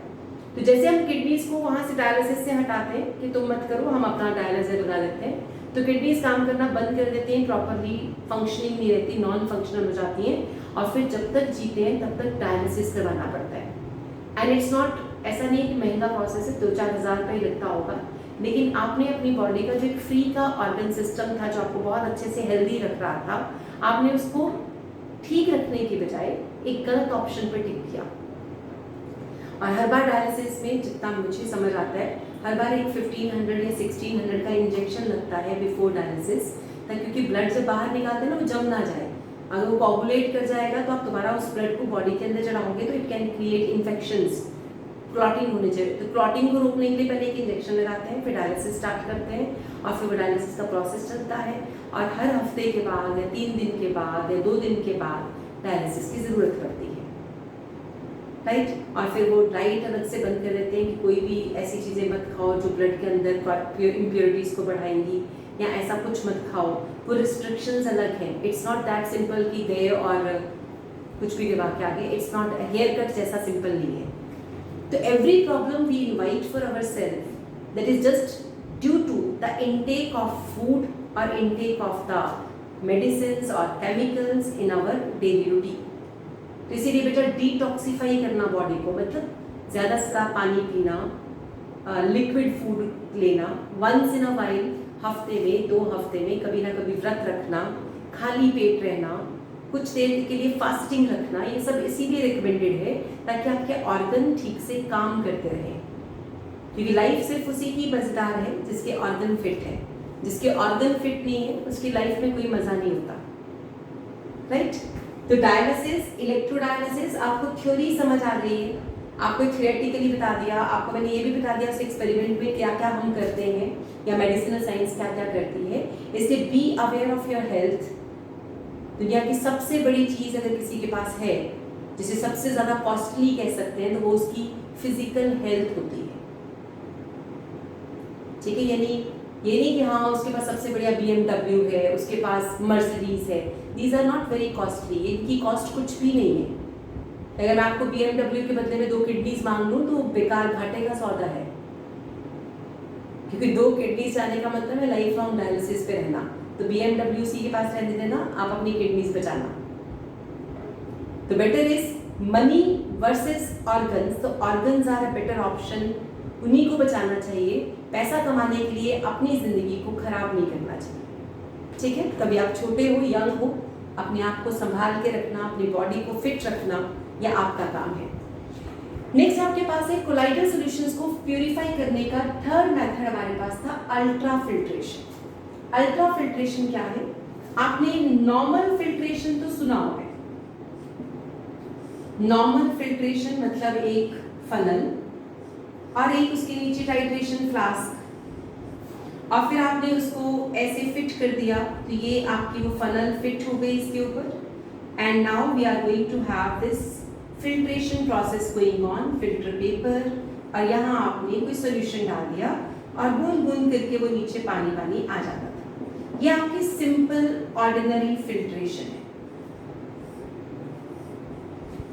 तो जैसे हम किडनीज को वहाँ से डायलिसिस से हटाते हैं कि तुम मत करो, हम अपना डायलिसिस लगा देते हैं, तो किडनीज काम करना बंद कर देती हैं, प्रॉपरली फंक्शनिंग नहीं रहती, नॉन फंक्शनल हो जाती हैं, और फिर जब तक जीते हैं तब तक डायलिसिस करवाना पड़ता है। एंड इट्स नॉट, ऐसा नहीं कि महंगा प्रोसेस है, 2-4 हज़ार रुपये लगता होगा, लेकिन आपने अपनी बॉडी का जो एक फ्री का ऑर्गन सिस्टम था जो आपको बहुत अच्छे से हेल्दी रख रहा था, आपने उसको ठीक रखने की बजाय एक गलत ऑप्शन पर टिक किया। और हर बार डायलिसिस में जितना मुझे समझ आता है, हर बार एक 1500 या 1600 का इंजेक्शन लगता है बिफोर डायलिसिस, क्योंकि ब्लड से बाहर निकालते हैं ना, वो जम ना जाए। अगर वो कोगुलेट कर जाएगा तो आप दोबारा उस ब्लड को बॉडी के अंदर चढ़ाओगे तो it can create infections, clotting होने चाहिए। तो क्लॉटिंग को रोकने के लिए पहले एक इंजेक्शन लगाते हैं, फिर डायलिसिस स्टार्ट करते हैं, और फिर वो डायलिसिस का प्रोसेस चलता है, और हर हफ्ते के बाद या 3 दिन के बाद या 2 दिन के बाद डायलिसिस की ज़रूरत पड़ती है, राइट। और फिर वो डाइट अलग से बंद कर देते हैं कि कोई भी ऐसी चीज़ें मत खाओ जो ब्लड के अंदर इम्प्योरिटीज़ को बढ़ाएंगी, या ऐसा कुछ मत खाओ, वो रिस्ट्रिक्शंस अलग हैं। इट्स नॉट दैट सिंपल कि गए और कुछ भी दबा के आगे, इट्स नॉट हेयर कट जैसा सिंपल नहीं है। तो every problem we invite for our self, that is just due to the intake of food और इनटेक ऑफ द मेडिसिन और chemicals in our daily routine. तो इसीलिए बेटा डिटॉक्सिफाई करना बॉडी को, मतलब ज़्यादा से ज़्यादा पानी पीना, लिक्विड फूड लेना, वंस इन अ वाइल, हफ्ते में 2 हफ्ते में कभी ना कभी व्रत रखना, खाली पेट रहना, कुछ देर के लिए फास्टिंग रखना, ये सब इसीलिए रिकमेंडेड है ताकि आपके ऑर्गन ठीक से काम करते रहें। क्योंकि लाइफ सिर्फ उसी की मज़ेदार है जिसके ऑर्गन फिट है, जिसके ऑर्गन फिट नहीं है उसकी लाइफ में कोई मज़ा नहीं होता, राइट। तो डायलिसिस, इलेक्ट्रोडायलिसिस, आपको थ्योरी समझ आ गई है, आपको थियोरेटिकली बता दिया, आपको मैंने ये भी बता दिया उस एक्सपेरिमेंट में क्या क्या हम करते हैं या मेडिसिनल साइंस क्या क्या करती है। इसलिए be aware of your health. दुनिया की सबसे बड़ी चीज़ अगर किसी के पास है, जिसे सबसे ज़्यादा कॉस्टली कह सकते हैं, तो वो उसकी फिजिकल हेल्थ होती है, ठीक है। यानी ये नहीं कि हाँ उसके पास सबसे बढ़िया BMW है, उसके पास मर्सिडीज है, these are not very costly, इनकी कॉस्ट कुछ भी नहीं है। अगर मैं आपको BMW के बदले में 2 किडनीज मांग लूँ तो बेकार घाटे का सौदा है, क्योंकि 2 किडनीज जाने का मतलब है लाइफ लॉन्ग डायलिसिस पे रहना। तो BMW उसी के पास रहने देना, आप अपनी किडनीज बचाना। तो better is money versus organs. तो organs are a better option, उन्हीं को बचाना चाहिए। पैसा कमाने के लिए अपनी जिंदगी को खराब नहीं करना चाहिए, ठीक है। कभी आप छोटे हो, यंग हो, अपने आप को संभाल के रखना, अपनी बॉडी को फिट रखना, यह आपका काम है। नेक्स्ट आपके पास है कोलाइडल सॉल्यूशंस को प्यूरिफाई करने का थर्ड मेथड हमारे पास था अल्ट्रा फिल्ट्रेशन। अल्ट्रा फिल्ट्रेशन क्या है? आपने नॉर्मल फिल्ट्रेशन तो सुना होगा। नॉर्मल फिल्ट्रेशन मतलब एक फनल और एक उसके नीचे टाइट्रेशन फ्लास्क, और फिर आपने उसको ऐसे फिट कर दिया तो ये आपकी वो फनल फिट हो गई इसके ऊपर। And now we are going to have this filtration process going on, filter paper, और यहाँ आपने कोई सोल्यूशन डाल दिया और बूंद बूंद करके वो नीचे पानी पानी आ जाता था। ये आपकी सिंपल ऑर्डिनरी फिल्ट्रेशन है।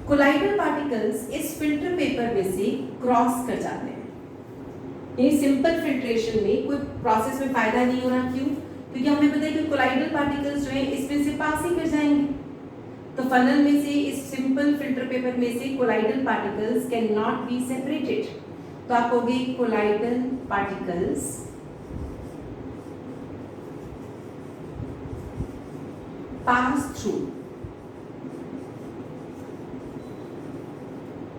कोलाइडल पार्टिकल्स इस फिल्टर पेपर में से क्रॉस कर जाते हैं। ये सिंपल फिल्ट्रेशन में कोई प्रोसेस में फायदा नहीं हो रहा, क्यों? क्योंकि हमें पता है कि कोलाइडल पार्टिकल्स जो है इसमें से पास ही कर जाएंगे। तो फनल में से, इस सिंपल फिल्टर पेपर में से colloidal particles can not be separated. तो आप कहोगे colloidal particles pass through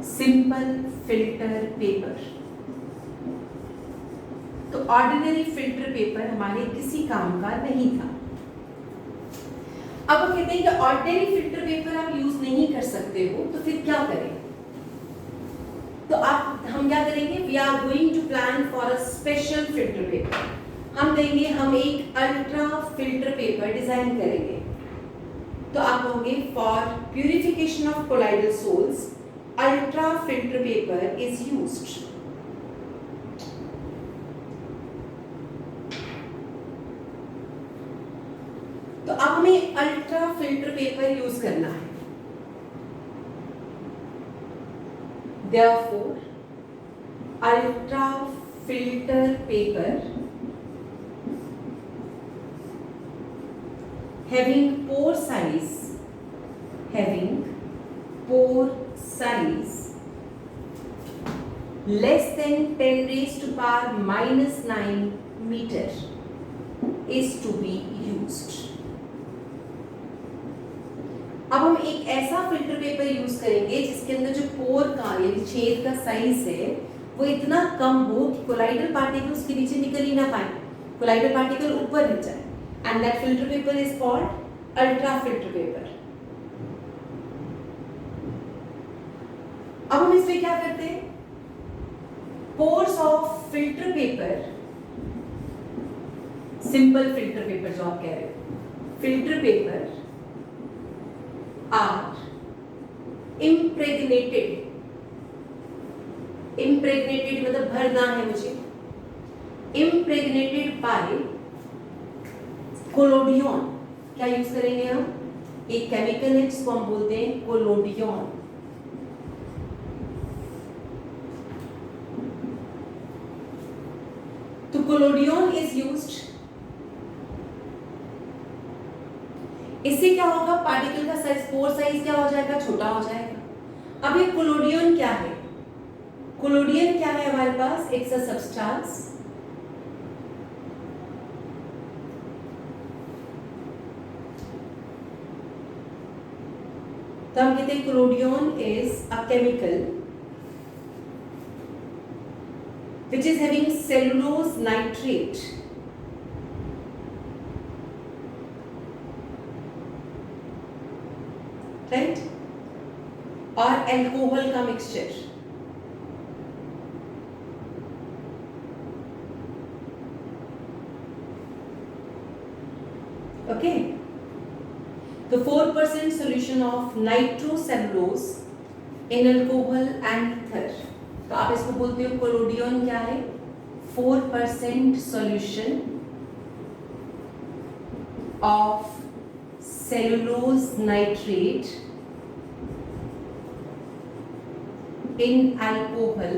simple filter paper. तो ऑर्डिनरी फिल्टर पेपर हमारे किसी काम का नहीं था। अब वो कहते हैं कि ऑर्डिनरी फिल्टर पेपर आप यूज नहीं कर सकते हो, तो फिर क्या करें? तो हम क्या करेंगे? We are going to plan for a special filter paper. हम कहेंगे हम एक अल्ट्रा फिल्टर पेपर डिजाइन करेंगे। तो आप कहोगे for purification of colloidal sols ultra filter paper is used. तो अब हमें अल्ट्रा फिल्टर पेपर यूज करना है। Therefore, ultra filter paper having pore size less than 10 raised to power minus 9 meter is to be used. अब हम एक ऐसा filter paper use करेंगे जिसके अंदर जो पोर का यानी छेद का साइज है वो इतना कम हो कि कोलाइडल पार्टिकल उसके नीचे निकल ही ना पाए, कोलाइडल पार्टिकल ऊपर रह जाए, and that filter paper is called ultra filter paper. अब हम इसमें क्या करते हैं? Pores of filter paper, simple filter paper जो आप कह रहे हो, फिल्टर पेपर are impregnated मतलब भरना है मुझे, impregnated by कोलोडियन। क्या यूज करेंगे हम? एक केमिकल है जिसको हम बोलते हैं कोलोडियन। तो कोलोडियन इज यूज्ड। इससे क्या होगा? पार्टिकल का साइज, पोर साइज क्या हो जाएगा? छोटा हो जाएगा। अब ये कोलोडियन क्या है? कोलोडियन क्या है हमारे पास? इट्स अ सब्सटेंस तो हम कहते हैं collodion is a chemical which is having cellulose nitrate right, और एल्कोहल का मिक्सचर। ओके, तो 4% solution of nitrocellulose in alcohol and ether। तो आप इसको बोलते हो कोलोडियन क्या है? 4% solution of cellulose nitrate in alcohol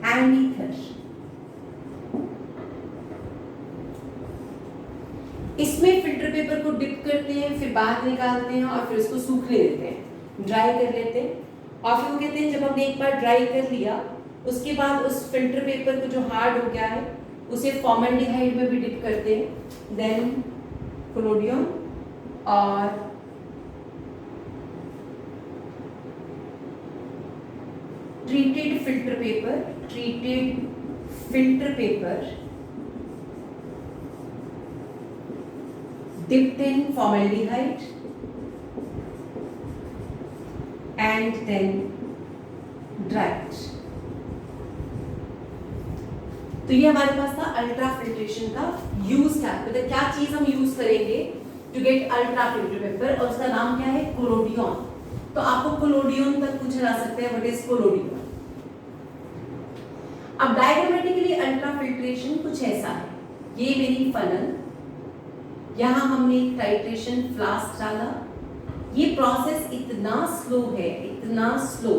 and ether. इसमें फिल्टर पेपर को डिप करते हैं, फिर बाहर निकालते हैं और फिर उसको सूखने देते हैं, ड्राई कर लेते हैं। और फिर वो कहते हैं जब हमने एक बार ड्राई कर लिया उसके बाद उस फिल्टर पेपर को जो हार्ड हो गया है उसे फॉर्मल्डिहाइड में भी डिप करते हैं, देन कोलोडियम और treated filter paper dipped in formaldehyde and then dried. तो ये हमारे पास था अल्ट्रा फिल्ट्रेशन का यूज क्या है, मतलब क्या चीज हम यूज करेंगे to get ultra filter paper, और उसका नाम क्या है, कोलोडियन। तो आपको कोलोडियन तक पूछा जा सकता है, व्हाट इज कोलोडियन। अब डायग्रामेटिकली अल्ट्रा फिल्ट्रेशन कुछ ऐसा है, ये मेरी फनल, यहां हमने एक टाइट्रेशन फ्लास्क डाला, ये प्रोसेस इतना स्लो है, इतना स्लो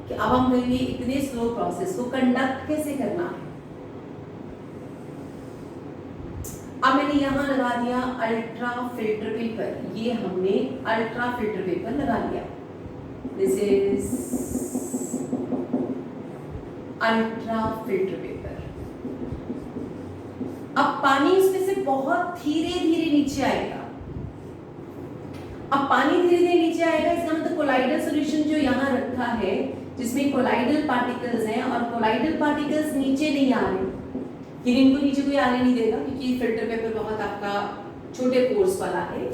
कि अब हम कहेंगे इतने स्लो प्रोसेस को कंडक्ट कैसे करना है। अब मैंने यहां लगा दिया अल्ट्रा फिल्टर पेपर, ये हमने अल्ट्रा फिल्टर पेपर लगा लिया, this is ultra filter paper. अब पानी इसमें से बहुत धीरे धीरे नीचे आएगा। अब पानी धीरे धीरे नीचे आएगा, इसका मतलब कोलाइडल सॉल्यूशन जो यहाँ रखा है जिसमें कोलाइडल पार्टिकल्स हैं, और कोलाइडल पार्टिकल्स नीचे नहीं आ रहे, फिर इनको नीचे कोई आने नहीं देगा क्योंकि फिल्टर पेपर बहुत आपका छोटे पोर्स वाला है।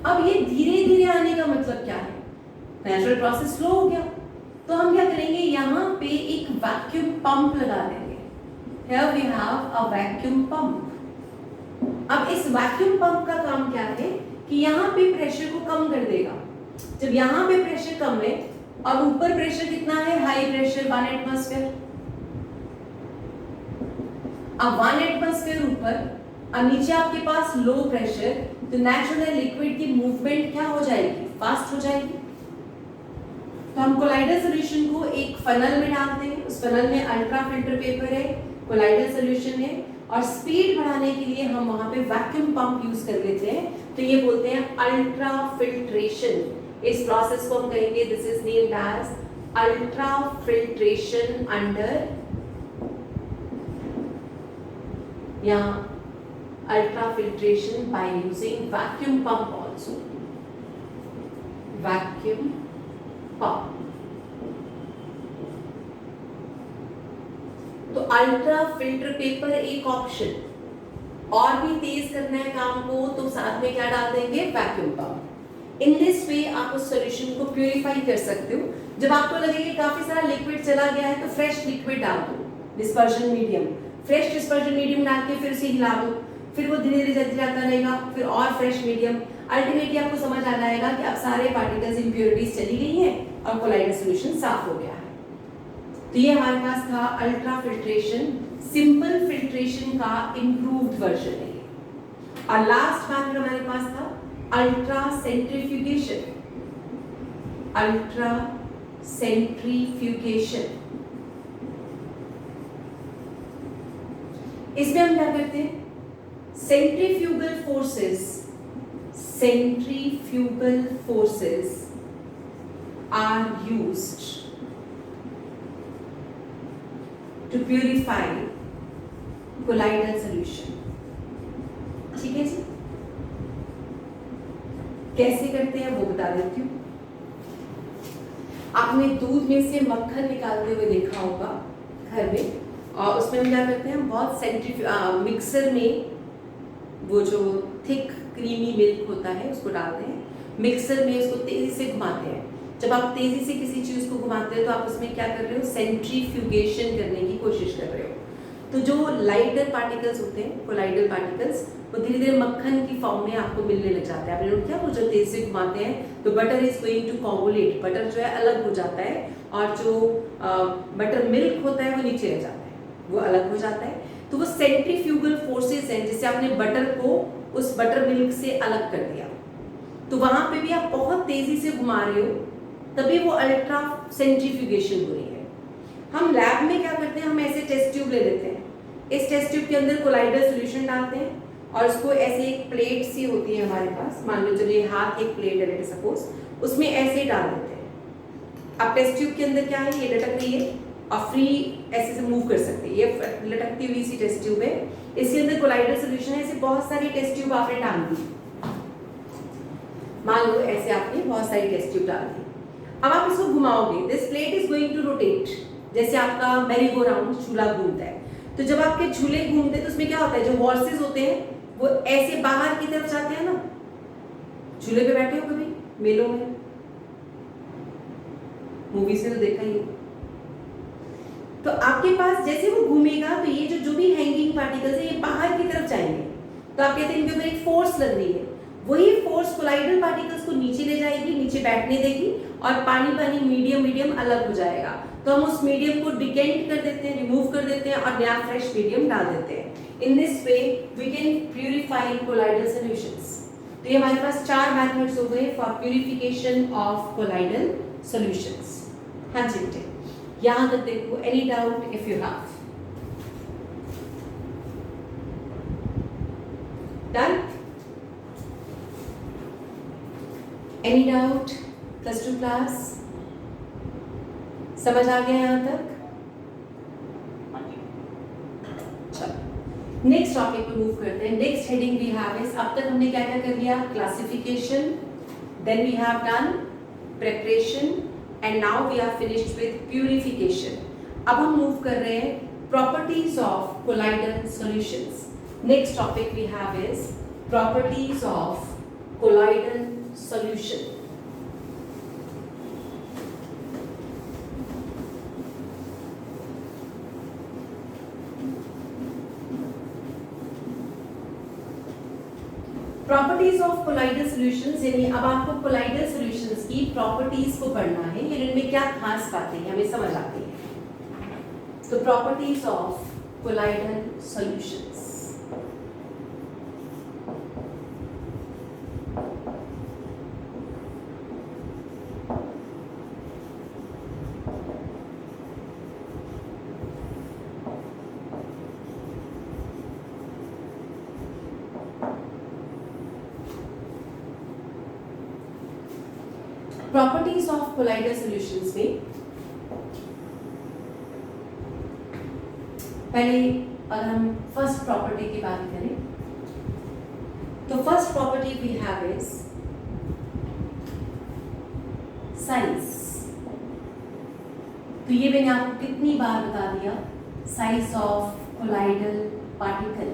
अब ये धीरे धीरे आने का मतलब क्या है, नेचुरल प्रोसेस स्लो हो गया, तो हम क्या करेंगे, यहाँ पे एक वैक्यूम पंप लगा देंगे। Here we have a vacuum pump। अब इस वैक्यूम पंप का काम क्या है कि यहाँ पे प्रेशर को कम कर देगा। जब यहाँ पे प्रेशर कम है और ऊपर प्रेशर कितना है, हाई प्रेशर 1 एटमॉस्फेयर, अब 1 एटमॉस्फेयर ऊपर और नीचे आपके पास लो प्रेशर, तो नेचुरल लिक्विड की मूवमेंट क्या हो जाएगी, फास्ट हो जाएगी। तो हम कोलाइडल सॉल्यूशन को एक फनल में डालते हैं, उस फनल में अल्ट्रा फिल्टर पेपर है, कोलाइडल सॉल्यूशन है, और स्पीड बढ़ाने के लिए हम वहां पे वैक्यूम पंप यूज कर लेते हैं, तो ये बोलते हैं अल्ट्रा फिल्ट्रेशन। इस प्रोसेस को हम कहेंगे, this is named as ultra filtration under या ultra filtration by using vacuum pump also, vacuum pump. तो अल्ट्रा फिल्टर पेपर एक ऑप्शन, और भी तेज करना है काम को तो साथ में क्या डाल देंगे, वैक्यूम पंप। इन दिस वे आप उस सॉल्यूशन को प्यूरिफाई कर सकते हो। जब आपको लगे कि काफी सारा लिक्विड चला गया है तो फ्रेश लिक्विड डाल दो, dispersion medium, fresh dispersion medium डाल के फिर उसे हिला दो, फिर वो धीरे धीरे जलते जाता रहेगा, फिर और फ्रेश मीडियम, अल्टीमेटली आपको समझ आ जाएगा कि अब सारे पार्टिकल्स इंप्योरिटीज चली गई हैं और कोलाइडल सॉल्यूशन साफ हो गया है। तो ये हमारे पास था अल्ट्रा फिल्ट्रेशन, सिंपल फिल्ट्रेशन का इम्प्रूव्ड वर्जन है ये। और लास्ट मेथड हमारे पास था अल्ट्रा सेंट्रीफ्यूगेशन, अल्ट्रा सेंट्रीफ्यूगेशन। इसमें हम क्या करते हैं, centrifugal forces are used to purify colloidal solution। ठीक है जी, कैसे करते हैं वो बता देती हूँ। आपने दूध में से मक्खन निकालते हुए देखा होगा घर में, और उसमें हम क्या करते हैं, हम बहुत मिक्सर में वो जो थिक क्रीमी मिल्क होता है उसको डालते हैं, मिक्सर में उसको तेजी से घुमाते हैं। जब आप तेजी से किसी चीज को घुमाते हो तो आप उसमें क्या कर रहे हो, सेंट्रीफ्यूगेशन करने की कोशिश कर रहे हो। तो जो लाइटर पार्टिकल्स होते हैं, कोलाइडल पार्टिकल्स, वो धीरे धीरे मक्खन की फॉर्म में आपको मिलने लग जाता है। आपने नोट किया, वो जब तेजी से घुमाते हैं तो butter is going to coagulate, butter जो है अलग हो जाता है, और जो बटर मिल्क होता है वो नीचे रह जाता है, वो अलग हो जाता है। तो वो सेंट्रीफ्यूगल फोर्सेस हैं, जैसे आपने बटर को उस बटर मिल्क से अलग कर दिया, तो वहां पे भी आप बहुत तेजी से घुमा रहे हो, तभी वो अल्ट्रा सेंट्रीफ्यूगेशन हो रही है। हम लैब में क्या करते हैं, हम ऐसे टेस्ट ट्यूब ले लेते हैं, इस टेस्ट ट्यूब के अंदर कोलाइडल सॉल्यूशन डालते हैं और उसको ऐसे एक प्लेट सी होती है हमारे पास, मान लो चलिए हाथ एक प्लेट है सपोज, उसमें ऐसे डाल देते हैं। अब टेस्ट ट्यूब के अंदर क्या है, ये लटक रही है और फ्री ऐसे से मूव कर सकते हैं, ये लटकती हुई सी टेस्ट ट्यूब है, इसके अंदर कोलाइडल सॉल्यूशन है। ऐसे बहुत सारी टेस्ट ट्यूब आपने डाल दी, मान लो ऐसे आपने बहुत सारी टेस्ट ट्यूब डाल दी। अब आप इसको घुमाओगे, this plate is going to rotate, जैसे आपका मैरी गो राउंड झूला घूमता है। तो जब आपके झूले घूमते हैं तो उसमें क्या होता है, जो हॉर्सेस होते हैं वो ऐसे बाहर की तरफ जाते हैं ना, झूले पे बैठे हो कभी मेलों में, मूवीज में तो देखा ही है। तो आपके पास जैसे वो घूमेगा तो ये जो भी हैंगिंग पार्टिकल्स है ये बाहर की तरफ जाएंगे, तो आप कहते हैं इनके ऊपर एक फोर्स लग रही है, वही फोर्स कोलाइडल पार्टिकल्स को नीचे ले जाएगी, नीचे बैठने देगी और पानी पानी मीडियम अलग हो जाएगा। तो हम उस मीडियम को डिकेंट कर देते हैं, रिमूव कर देते हैं और नया फ्रेश मीडियम डाल देते हैं। In this way we can purify colloidal solutions. तो ये हमारे पास 4 मेथड्स हो गए for purification of colloidal solutions. हाँ जी बेटे, यहाँ तक देखो, any doubt if you have? Done? Any doubt? Plus 2 class समझ आ गया यहाँ तक? चलो नेक्स्ट टॉपिक पे मूव करते हैं। Next heading we have is, अब तक हमने क्या क्या कर लिया, classification, then we have done preparation and now we are finished with purification. अब हम मूव कर रहे हैं properties of colloidal solutions. Next topic we have is properties of colloidal solution. Properties of colloidal solutions, यानी अब आपको colloidal solutions की properties को पढ़ना है, यानी इनमें क्या खास बातें हैं हमें समझ आती है। तो properties of colloidal solutions, properties of colloidal solutions में पहले अगर हम फर्स्ट प्रॉपर्टी की बात करें तो first property we have is size. तो ये मैंने आपको कितनी बार बता दिया, size of colloidal particle,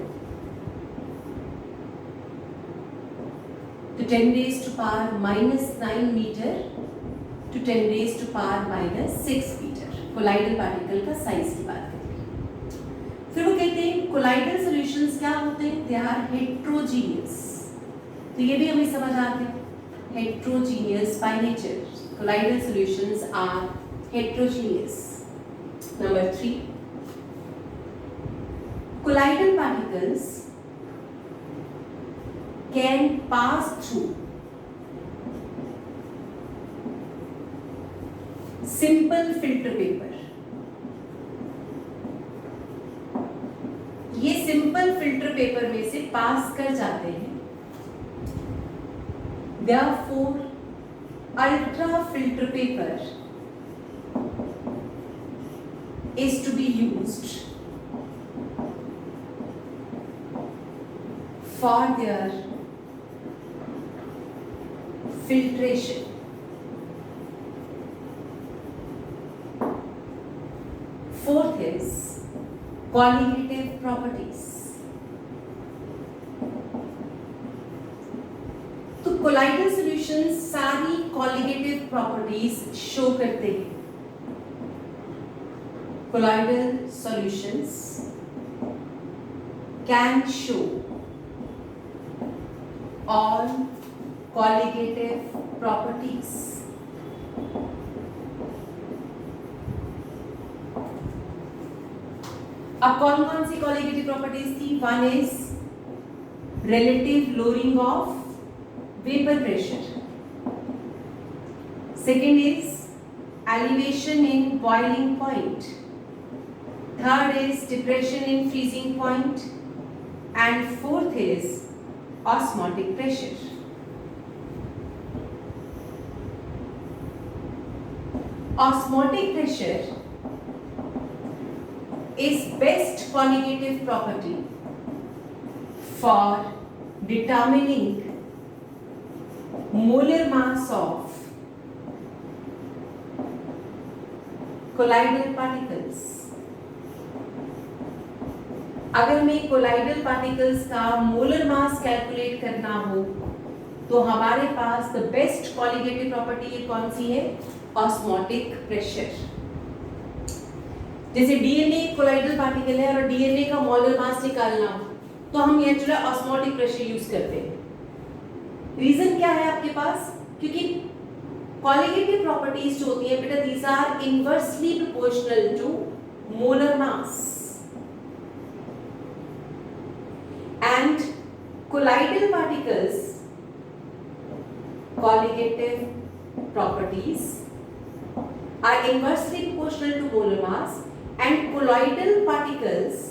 to 10 raised to power -9 meter to 10 raised to power -6 meter, colloidal particle का साइज की बात करें। फिर वो कहते हैं कोलाइडल सॉल्यूशंस क्या होते हैं, दे आर हेट्रोजीनियस। तो ये भी हमें समझ आ गया, heterogeneous by nature, colloidal solutions are heterogeneous. Number 3, colloidal particles can pass through simple filter paper। ये सिंपल फिल्टर पेपर में से पास कर जाते हैं, therefore ultra filter paper is to be used for their filtration। Fourth is colligative properties। तो colloidal solutions सारी colligative properties show करते हैं। Colloidal solutions can show all colligative properties। अब कौन कौन सी कॉलिगेटिव प्रॉपर्टीज थी? One is relative lowering of vapor pressure. Second is elevation in boiling point. Third is depression in freezing point. And fourth is osmotic pressure. Osmotic pressure is best colligative property for determining molar mass of colloidal particles. अगर मैं colloidal particles का molar mass calculate करना हो तो हमारे पास the best colligative property ये कौन सी है? Osmotic pressure. जैसे DNA colloidal particle है और DNA का molar mass निकालना हो तो हम नेचुरल ऑस्मोटिक प्रेशर यूज करते हैं। रीजन क्या है आपके पास? क्योंकि कॉलिगेटिव प्रॉपर्टीज जो होती है बेटा, these are inversely proportional to molar mass and colloidal particles colligative properties are inversely proportional to molar mass and colloidal particles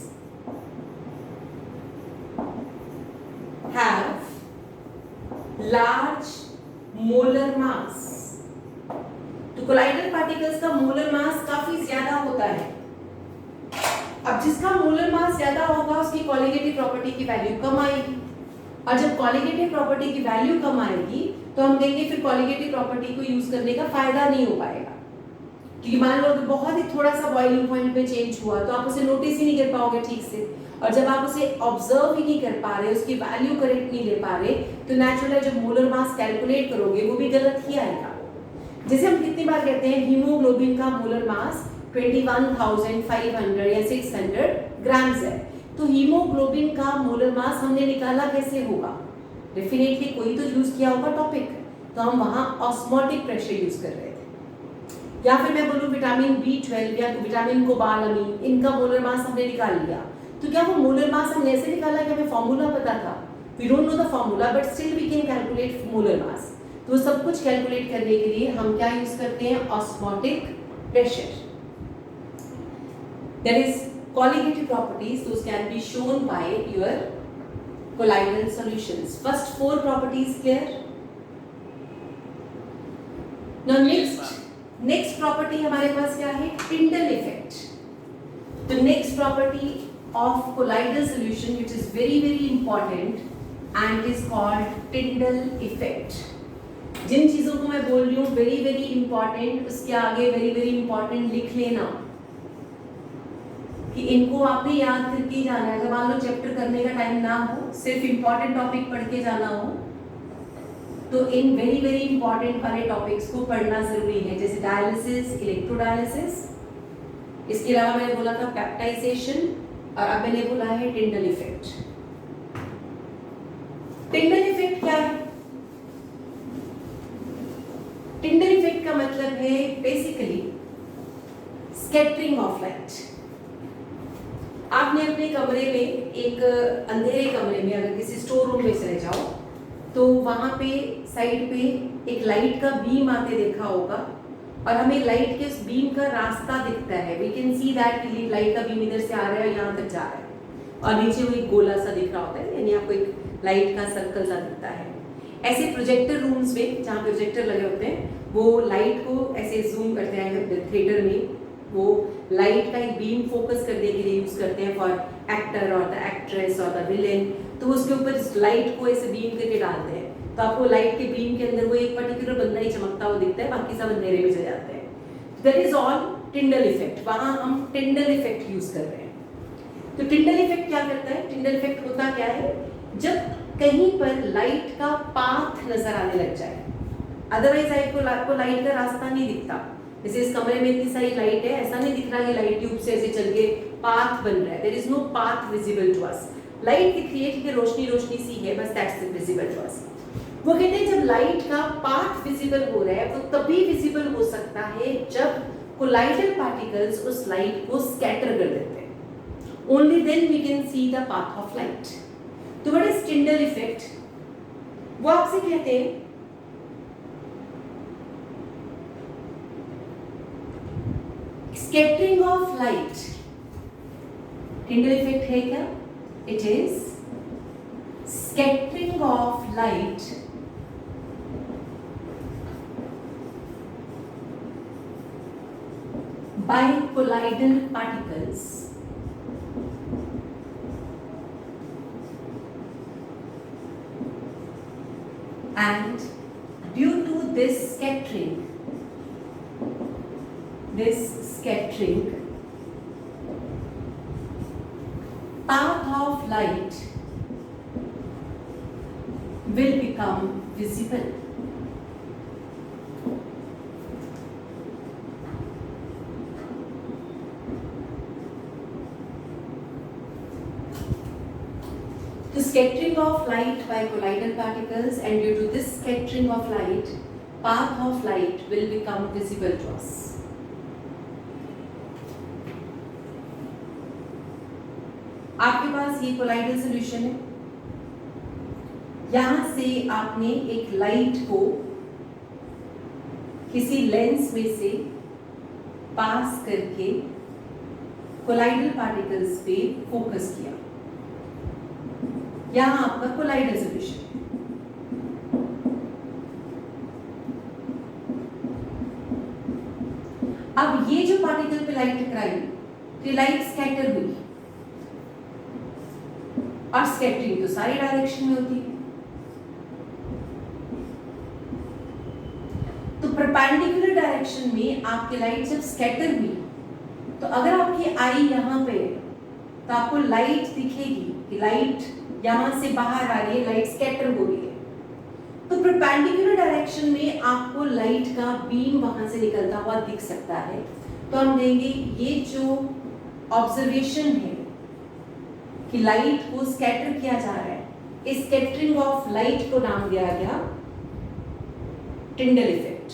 have large molar mass. तो कोलाइडल पार्टिकल्स का मोलर मास काफी ज्यादा होता है। अब जिसका मोलर मास ज्यादा होगा उसकी कॉलिगेटिव प्रॉपर्टी की वैल्यू कम आएगी, और जब कॉलिगेटिव प्रॉपर्टी की वैल्यू कम आएगी तो हम कहेंगे फिर कॉलिगेटिव प्रॉपर्टी को यूज करने का फायदा नहीं हो पाएगा, क्योंकि मान लो बहुत ही थोड़ा सा बॉइलिंग पॉइंट पे चेंज हुआ तो आप उसे नोटिस ही नहीं कर पाओगे ठीक से, और जब आप उसे ऑब्जर्व ही नहीं कर पा रहे, उसकी वैल्यू करेक्ट नहीं ले पा रहे, तो नेचुरली जब मोलर मास कैलकुलेट करोगे वो भी गलत ही आएगा। जैसे हम कितनी बार कहते हैं हीमोग्लोबिन का मोलर मास 21,500 या 600 ग्राम्स है, तो हीमोग्लोबिन का मोलर मास हमने निकाला कैसे होगा? डेफिनेटली कोई तो यूज किया होगा टॉपिक, तो हम वहां ऑस्मोटिक प्रेशर यूज कर रहे थे। या फिर मैं बोलूं विटामिन B12 या विटामिन कोबालामीन, इनका मोलर मास हमने निकाल लिया, तो क्या वो मोलर मास हमने ऐसे निकाला कि हमें फॉर्मूला पता था? We don't know the formula but still we can calculate molar mass. तो सब कुछ कैलकुलेट करने के लिए हम क्या यूज करते हैं? Osmotic pressure. That is colligative properties, those can be shown by your colloidal solutions. First four properties clear? Now next property हमारे पास क्या है? Tyndall effect. The next property of colloidal solution which is very important and is called Tyndall effect. जिन चीजों को मैं बोल रही हूँ very important, उसके आगे very important लिख लेना कि इनको आपने याद करके जाना है। अगर मान लो चैप्टर करने का टाइम ना हो, सिर्फ इंपॉर्टेंट टॉपिक पढ़ के जाना हो, तो इन वेरी इंपॉर्टेंट वाले टॉपिक्स को पढ़ना जरूरी है, जैसे डायलिसिस, इलेक्ट्रोडायलिसिस। इसके अलावा मैंने बोला था पेप्टाइजेशन, और अब मैंने बोला है टिंडल इफेक्ट। टिंडल इफेक्ट क्या है? टिंडल इफेक्ट का मतलब है बेसिकली स्कैटरिंग ऑफ लाइट। आपने अपने कमरे में, एक अंधेरे कमरे में अगर किसी स्टोर रूम में चले जाओ तो वहां पे साइड पे एक लाइट का बीम आते देखा होगा, और हमें लाइट के उस बीम का रास्ता दिखता है। We can see that light का बीम इधर से आ रहा है, यहाँ तक जा रहा है, और नीचे वो एक गोला सा दिख रहा होता है, यानी आपको एक लाइट का सर्कल सा दिखता है। ऐसे प्रोजेक्टर रूम्स में जहाँ प्रोजेक्टर लगे होते हैं, वो लाइट को ऐसे जूम करते हैं थिएटर में, वो लाइट का एक बीम फोकस करने के लिए यूज करते हैं फॉर एक्टर और द एक्ट्रेस और द विलेन। तो उसके ऊपर इस लाइट को ऐसे बीम करके डालते हैं, तो आपको लाइट के बीम के अंदर वो एक पर्टिकुलर बंदा ही चमकता हुआ दिखता है, बाकी सब अंधेरे में चले जाते हैं। That is all Tyndall effect. वहां हम टिंडल इफेक्ट यूज कर रहे हैं। तो टिंडल इफेक्ट क्या करता है? टिंडल इफेक्ट होता क्या है? जब कहीं पर लाइट का पाथ नजर आने लग जाए, अदरवाइज आपको लाइट का रास्ता नहीं दिखता। जैसे इस कमरे में इतनी सारी लाइट है, ऐसा नहीं दिख रहा कि लाइट ट्यूब से ऐसे चल के पाथ बन रहा है। There is no path visible to us. Light दिख रही है कि रोशनी सी है, बस दैट्स विजिबल टू अस। वो कहते हैं जब लाइट का पाथ विजिबल हो रहा है, वो तभी विजिबल हो सकता है जब कोलाइडल पार्टिकल्स उस लाइट को स्कैटर कर देते हैं। only then we can see the path of light. तो what is Tyndall effect? वो आपसे कहते हैं scattering of light. Tyndall effect है क्या? It is scattering of light by colloidal particles and due to this scattering path of light will become visible. The scattering of light by colloidal particles, and due to this scattering of light, path of light will become visible to us. आपके पास ये colloidal solution है। यहां से आपने एक light को किसी lens में से पास करके कोलाइडल पार्टिकल्स पे फोकस किया। यहां आपका कोलाइडल सॉल्यूशन है। अब ये जो पार्टिकल पे लाइट टकराई, तो लाइट स्कैटर हुई, और स्कैटरिंग तो सारी डायरेक्शन में होती है। तो परपेंडिकुलर डायरेक्शन में आपकी लाइट जब स्कैटर हुई, तो अगर आपकी आई यहां पे है तो आपको लाइट दिखेगी कि लाइट यहां से बाहर आ रही है, लाइट स्कैटर हो रही है। तो परपेंडिकुलर डायरेक्शन में आपको लाइट का बीम वहां से निकलता हुआ दिख सकता है। तो हम देंगे ये जो ऑब्जर्वेशन है कि लाइट को स्कैटर किया जा रहा है, इस स्कैटरिंग ऑफ लाइट को नाम दिया गया टिंडल इफेक्ट।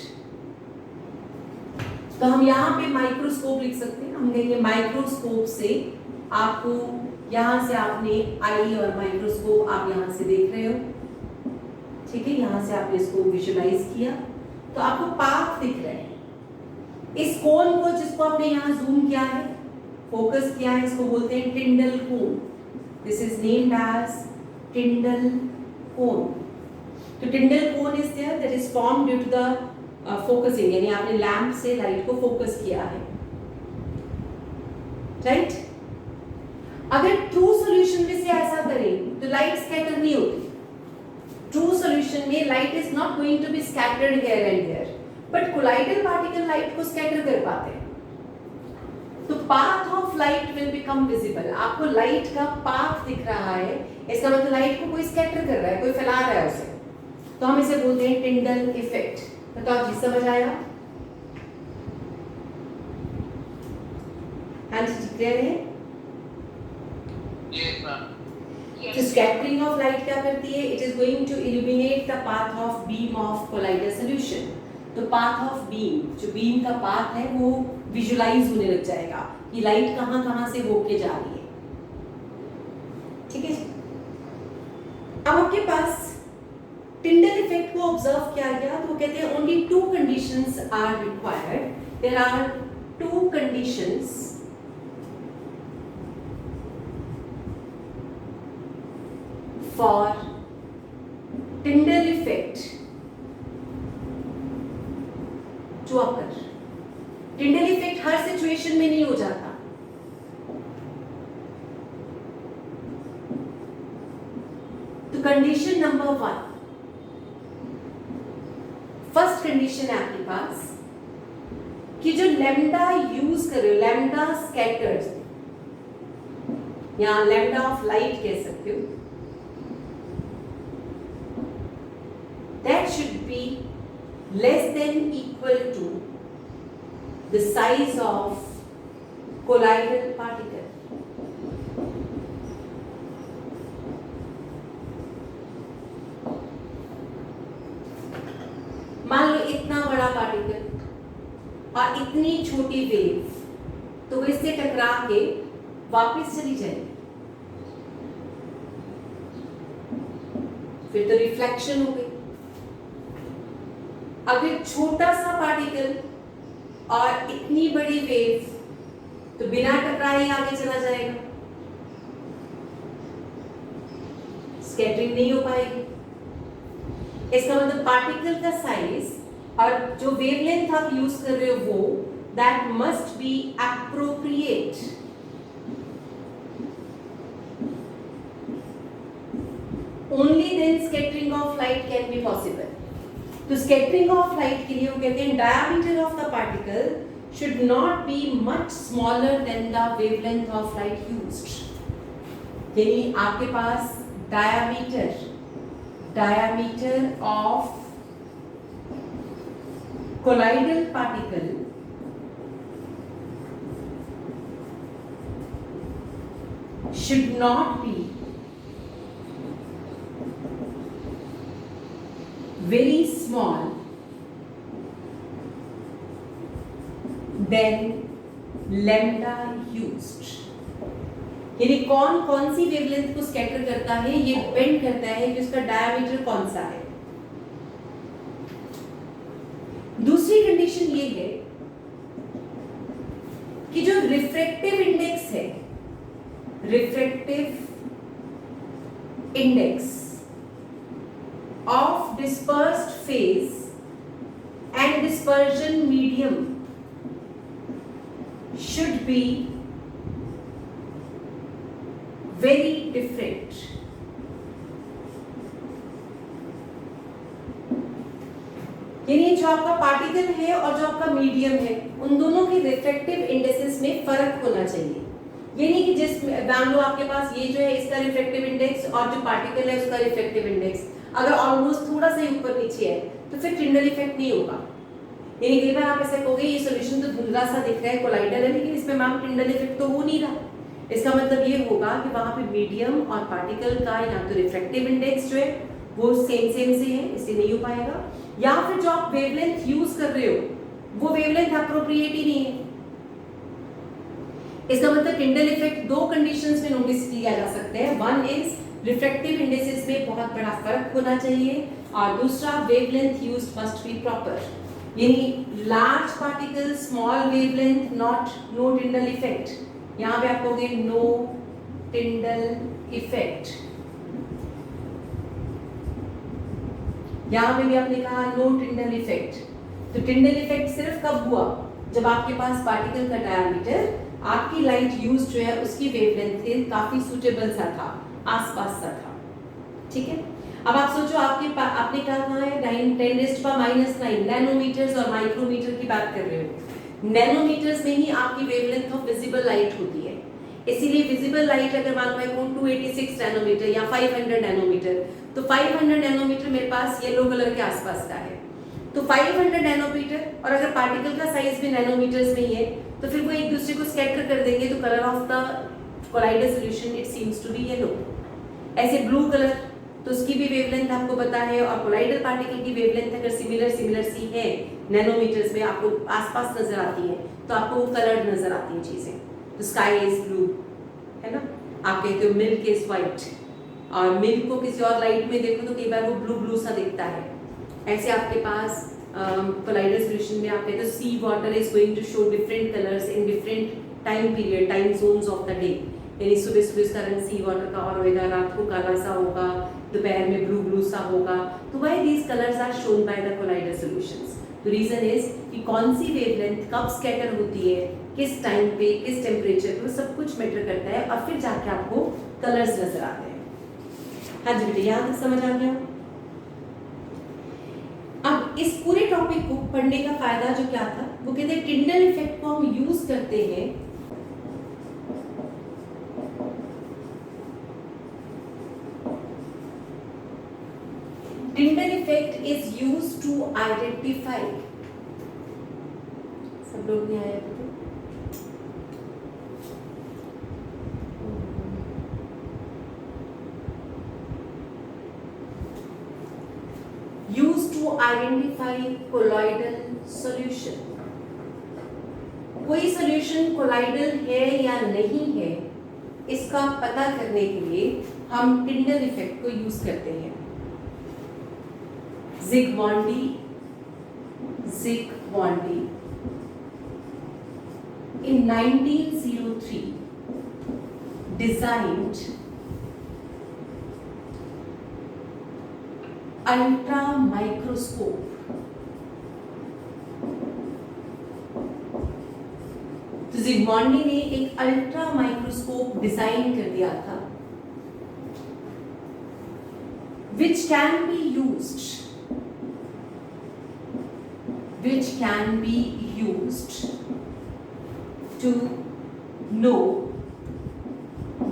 तो हम यहाँ पे माइक्रोस्कोप लिख सकते हैं। हम कहेंगे माइक्रोस्कोप से आपको, यहाँ से आपने आई और माइक्रोस्कोप आप यहाँ से देख रहे हो, ठीक है। यहाँ से आपने इसको विजुअलाइज किया तो आपको पाथ दिख रहे हैं। इस कोन को जिसको आपने यहाँ जूम किया है, फोकस किया है, इसको बोलते हैं टिंडल कोन। This is named as Tyndall cone. तो Tyndall cone is there that is formed due to the focusing, यानी आपने लैंप से लाइट को फोकस किया है, राइट। अगर ट्रू सॉल्यूशन में से ऐसा करें तो लाइट स्कैटर नहीं होती। ट्रू सॉल्यूशन में light is not going to be scattered here and here, but colloidal particle light को स्कैटर कर पाते हैं। तो path of light will become visible. आपको लाइट का पाथ दिख रहा है, इसका मतलब लाइट को कोई स्कैटर कर रहा है, कोई फैला रहा है उसे। तो हम इसे बोलते हैं टिंडल इफेक्ट। बताओ जी, समझ आया? हाँ जी, क्लियर है? तो स्कैटरिंग ऑफ लाइट क्या करती है? It is going to illuminate the path of beam of colloidal solution. तो पाथ ऑफ बीम, जो बीम का पाथ है वो विजुलाइज होने लग जाएगा कि लाइट कहां से होके जा रही है, ठीक है। अब आपके पास टिंडल इफेक्ट को ऑब्जर्व किया गया तो वो कहते हैं only two conditions are required. There are two conditions for Tyndall effect to occur. Tyndall effect हर सिचुएशन में नहीं हो जाता। तो कंडीशन नंबर 1, फर्स्ट कंडीशन है आपके पास कि जो लैम्डा यूज कर रहे हो, लैम्डा स्कैटर्ड, यहां लैम्डा ऑफ लाइट कह सकते हो, that should be less than equal to the size of colloidal particle. मान लो इतना बड़ा पार्टिकल और इतनी छोटी वेव, तो इससे टकरा के वापस चली जाएगी, फिर तो रिफ्लेक्शन हो गई। अगर छोटा सा पार्टिकल और इतनी बड़ी वेव, तो बिना टकराए आगे चला जाएगा, स्कैटरिंग नहीं हो पाएगी। इसका मतलब पार्टिकल का साइज और जो वेवलेंथ आप यूज कर रहे हो वो that must be appropriate. Only then scattering of light can be possible. तो स्कैटरिंग ऑफ लाइट के लिए वो कहते हैं diameter of the particle should not be much smaller than the wavelength of light used। यानी आपके पास diameter of colloidal particle should not be very small than lambda used। यानी कौन सी वेवलेंथ को स्कैटर करता है, ये डिपेंड करता है कि उसका डायमीटर कौन सा है। दूसरी कंडीशन ये है कि जो रिफ्रैक्टिव इंडेक्स है, refractive index of dispersed phase and dispersion medium should be very different। यानी जो आपका पार्टिकल है और जो आपका मीडियम है, उन दोनों के रिफ्रैक्टिव इंडेक्सेस में फर्क होना चाहिए। यानी कि जिस मान लो आपके पास ये जो है इसका रिफ्रैक्टिव इंडेक्स और जो पार्टिकल है उसका रिफ्रैक्टिव इंडेक्स अगर ऑलमोस्ट थोड़ा सा ऊपर नीचे है तो फिर टिंडल इफेक्ट नहीं होगा। यानी कई बार आप ऐसे कहोगे ये सॉल्यूशन तो धुंधला सा दिख रहा है, कोलाइडल है, लेकिन इसमें मैम टिंडल इफेक्ट तो हो नहीं रहा। इसका मतलब ये होगा कि वहां पे मीडियम और पार्टिकल का या तो रिफ्रैक्टिव इंडेक्स जो है वो सेम से है, इसलिए नहीं हो पाएगा, या फिर जो आप वेवलेंथ यूज कर रहे हो वो वेवलेंथ एप्रोप्रिएट ही नहीं है। इसका मतलब टिंडल इफेक्ट दो कंडीशंस में नोटिस किया जा सकता है। वन इज रिफ्रैक्टिव इंडेक्सेस में बहुत बड़ा फर्क होना चाहिए और दूसरा wavelength used must be proper. यानी large particle small wavelength no Tyndall effect. यहां पे आप कहोगे नो टिंडल इफेक्ट, यहां पे भी आपने कहा नो टिंडल इफेक्ट। तो टिंडल इफेक्ट सिर्फ कब हुआ जब आपके पास पार्टिकल का डायमीटर आपकी लाइट यूज जो है उसकी वेवलेंथ से काफी सुटेबल सा था, आसपास सा था। ठीक है, अब आप सोचो आपने कहा है 10⁻⁻⁹ नैनोमीटर्स और माइक्रोमीटर की बात कर रहे हो। नैनोमीटर्स में ही आपकी वेवलेंथ ऑफ विजिबल लाइट होती है, इसीलिए विजिबल लाइट अगर मान लो 286 नैनोमीटर या 500 नैनोमीटर, तो 500 नैनोमीटर मेरे पास येलो कलर के आसपास का है। तो 500 नैनोमीटर और अगर पार्टिकल का साइज भी नैनोमीटर्स में ही है तो फिर वो एक दूसरे को स्कैटर कर देंगे, तो colour of the colloidal solution it seems to be yellow. ऐसे ब्लू कलर तो उसकी भी वेवलेंथ आपको पता है, और कोलाइडल पार्टिकल की वेवलेंथ अगर सिमिलर सी है नैनोमीटर्स में आपको आसपास नजर आती है तो आपको वो कलर नजर आती हैं चीजें। तो स्काई इज ब्लू है ना, आप कहते हो मिल्क इज व्हाइट, और मिल्क को किसी और लाइट में देखो तो कई बार वो ब्लू सा दिखता है। ऐसे आपके पास कोलाइडल सॉल्यूशन में आप कहते हो sea water is going to show different colours in different time period, time zones of the day. यानी सुबह उसका रंग सी वाटर का और होगा, रात को काला सा होगा, दोपहर में ब्लू सा होगा। तो why these colours are shown by the colloidal solutions? The reason is कि कौन सी वेवलेंथ कब स्कैटर होती है, किस टाइम पे, किस टेम्परेचर पे, सब कुछ मैटर करता है, और फिर जाके आपको कलर्स नजर आते हैं। हाँ जी बेटे, यहाँ तक समझ आ गया? अब इस पूरे टॉपिक को पढ़ने का फायदा जो क्या था, वो कहते हैं टिंडल इफेक्ट को हम यूज करते हैं Tyndall effect is used to identify, सब लोग नहीं आए थे, used to identify colloidal solution। कोई सॉल्यूशन कोलाइडल है या नहीं है इसका पता करने के लिए हम टिंडल इफेक्ट को यूज करते हैं। Zygmundi in 1903 designed ultra microscope तो Zygmundi ने एक अल्ट्रा माइक्रोस्कोप डिजाइन कर दिया था which can be used to know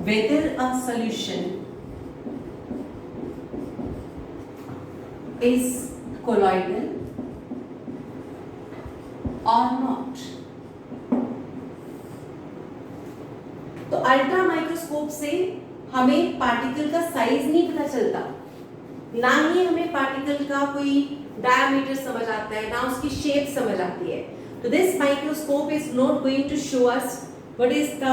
whether a solution is colloidal or not. तो अल्ट्रा माइक्रोस्कोप से हमें पार्टिकल का साइज नहीं पता चलता, ना ही हमें पार्टिकल का कोई डायमीटर समझ आता है, ना उसकी शेप समझ आती है। तो this microscope is not going to show us what is the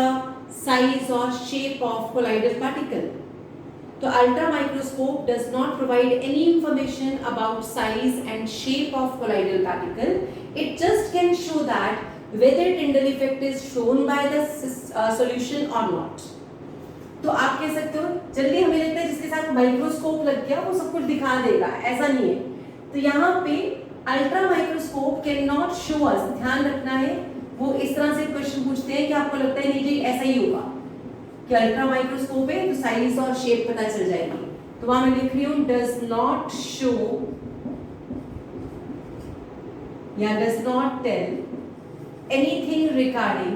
size और शेप ऑफ कोलाइडल पार्टिकल। तो ultra microscope does not provide any information about size and shape of colloidal particle, it just can show that whether Tyndall effect is shown by the solution or not। तो आप कह सकते हो जल्दी हमें लगता है जिसके साथ माइक्रोस्कोप लग गया वो सब कुछ दिखा देगा, ऐसा नहीं है। तो यहाँ पे ultra microscope can not show us, ध्यान रखना है, वो इस तरह से क्वेश्चन पूछते हैं कि आपको लगता है नहीं जी ऐसा ही होगा कि अल्ट्रा माइक्रोस्कोप है तो साइज और शेप पता चल जाएगी। तो वहां मैं लिख रही हूँ डज नॉट शो या does not tell anything regarding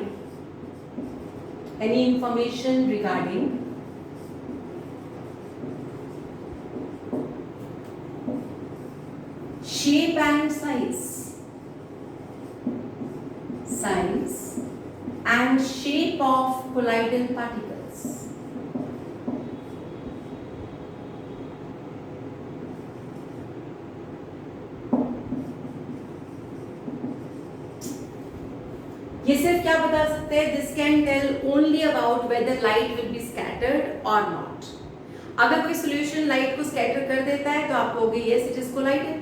any information regarding shape and size and shape of colloidal particles। ये सिर्फ क्या बता सकते हैं, this can tell only about whether light will be scattered और नॉट। अगर कोई सॉल्यूशन लाइट को स्कैटर कर देता है तो आप कहोगे यस इट इज कोलाइडल।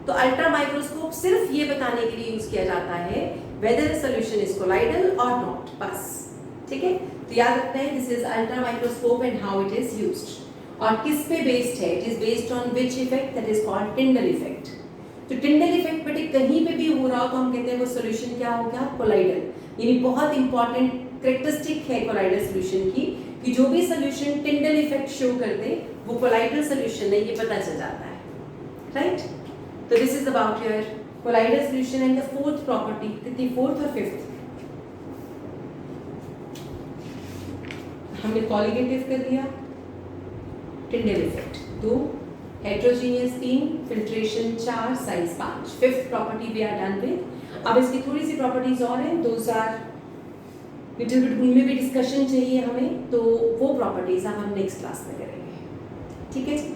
तो अल्ट्रा माइक्रोस्कोप सिर्फ ये बताने के लिए यूज किया जाता है वेदर सॉल्यूशन इज कोलाइडल और नॉट, बस। ठीक है, तो याद रखते हैं this is ultra microscope and how it is used और किस पे बेस्ड है, it is based on which effect, that is called Tyndall effect. तो टिंडल इफेक्ट बेटे कहीं पे भी हो रहा हो तो हम कहते हैं वो सॉल्यूशन क्या हो गया, कोलाइडल। यानी बहुत इंपॉर्टेंट कैरेक्टरिस्टिक है कोलाइडल सॉल्यूशन की कि जो भी सॉल्यूशन टिंडल इफेक्ट शो कर दे वो कोलाइडल सॉल्यूशन है, ये पता चल जाता है, राइट। तो this is about your colloidal solution and the fourth property, कितनी, फोर्थ और फिफ्थ हमने कॉलिगेटिव कर दिया, Tyndall effect 2, heterogeneous 3, filtration 4, size 5। Fifth property we are done with. अब इसकी थोड़ी सी प्रॉपर्टीज और हैं, दोस आर लिटिल बिट, उनमें भी डिस्कशन चाहिए हमें, तो वो प्रॉपर्टीज हम नेक्स्ट क्लास में करेंगे। ठीक है जी,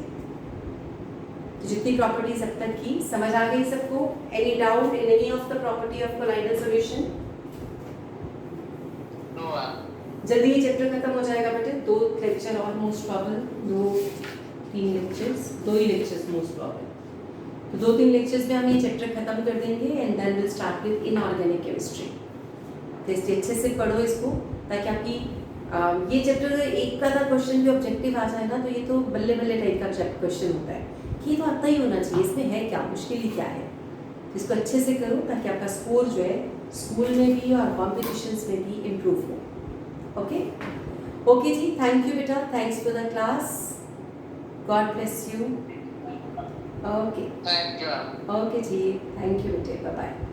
तो जितनी प्रॉपर्टीज अब तक की समझ आ गई सबको? Any doubt in any of the property of colloidal solution? No. जल्दी ये चैप्टर खत्म हो जाएगा बेटे, 2 लेक्चर और मोस्ट प्रॉब्लम, 2-3 लेक्चर्स, 2 ही लेक्चर्स मोस्ट प्रॉब्लम। तो 2-3 लेक्चर्स में हम ये चैप्टर खत्म कर देंगे and then will start with inorganic chemistry. तो इसलिए अच्छे से पढ़ो इसको ताकि आपकी ये चैप्टर एक का था क्वेश्चन जो ऑब्जेक्टिव आ जाए ना तो ये तो बल्ले बल्ले टाइप का क्वेश्चन होता है कि ये तो आता ही होना चाहिए, इसमें है क्या, मुश्किल ही क्या है। इसको अच्छे से करो ताकि आपका स्कोर जो है स्कूल में भी और कॉम्पिटिशन्स में भी इम्प्रूव हो। ओके ओके जी, थैंक यू बेटा, thanks for the class, God bless you. Okay thank you. Okay जी, थैंक यू बेटे, बाय बाय।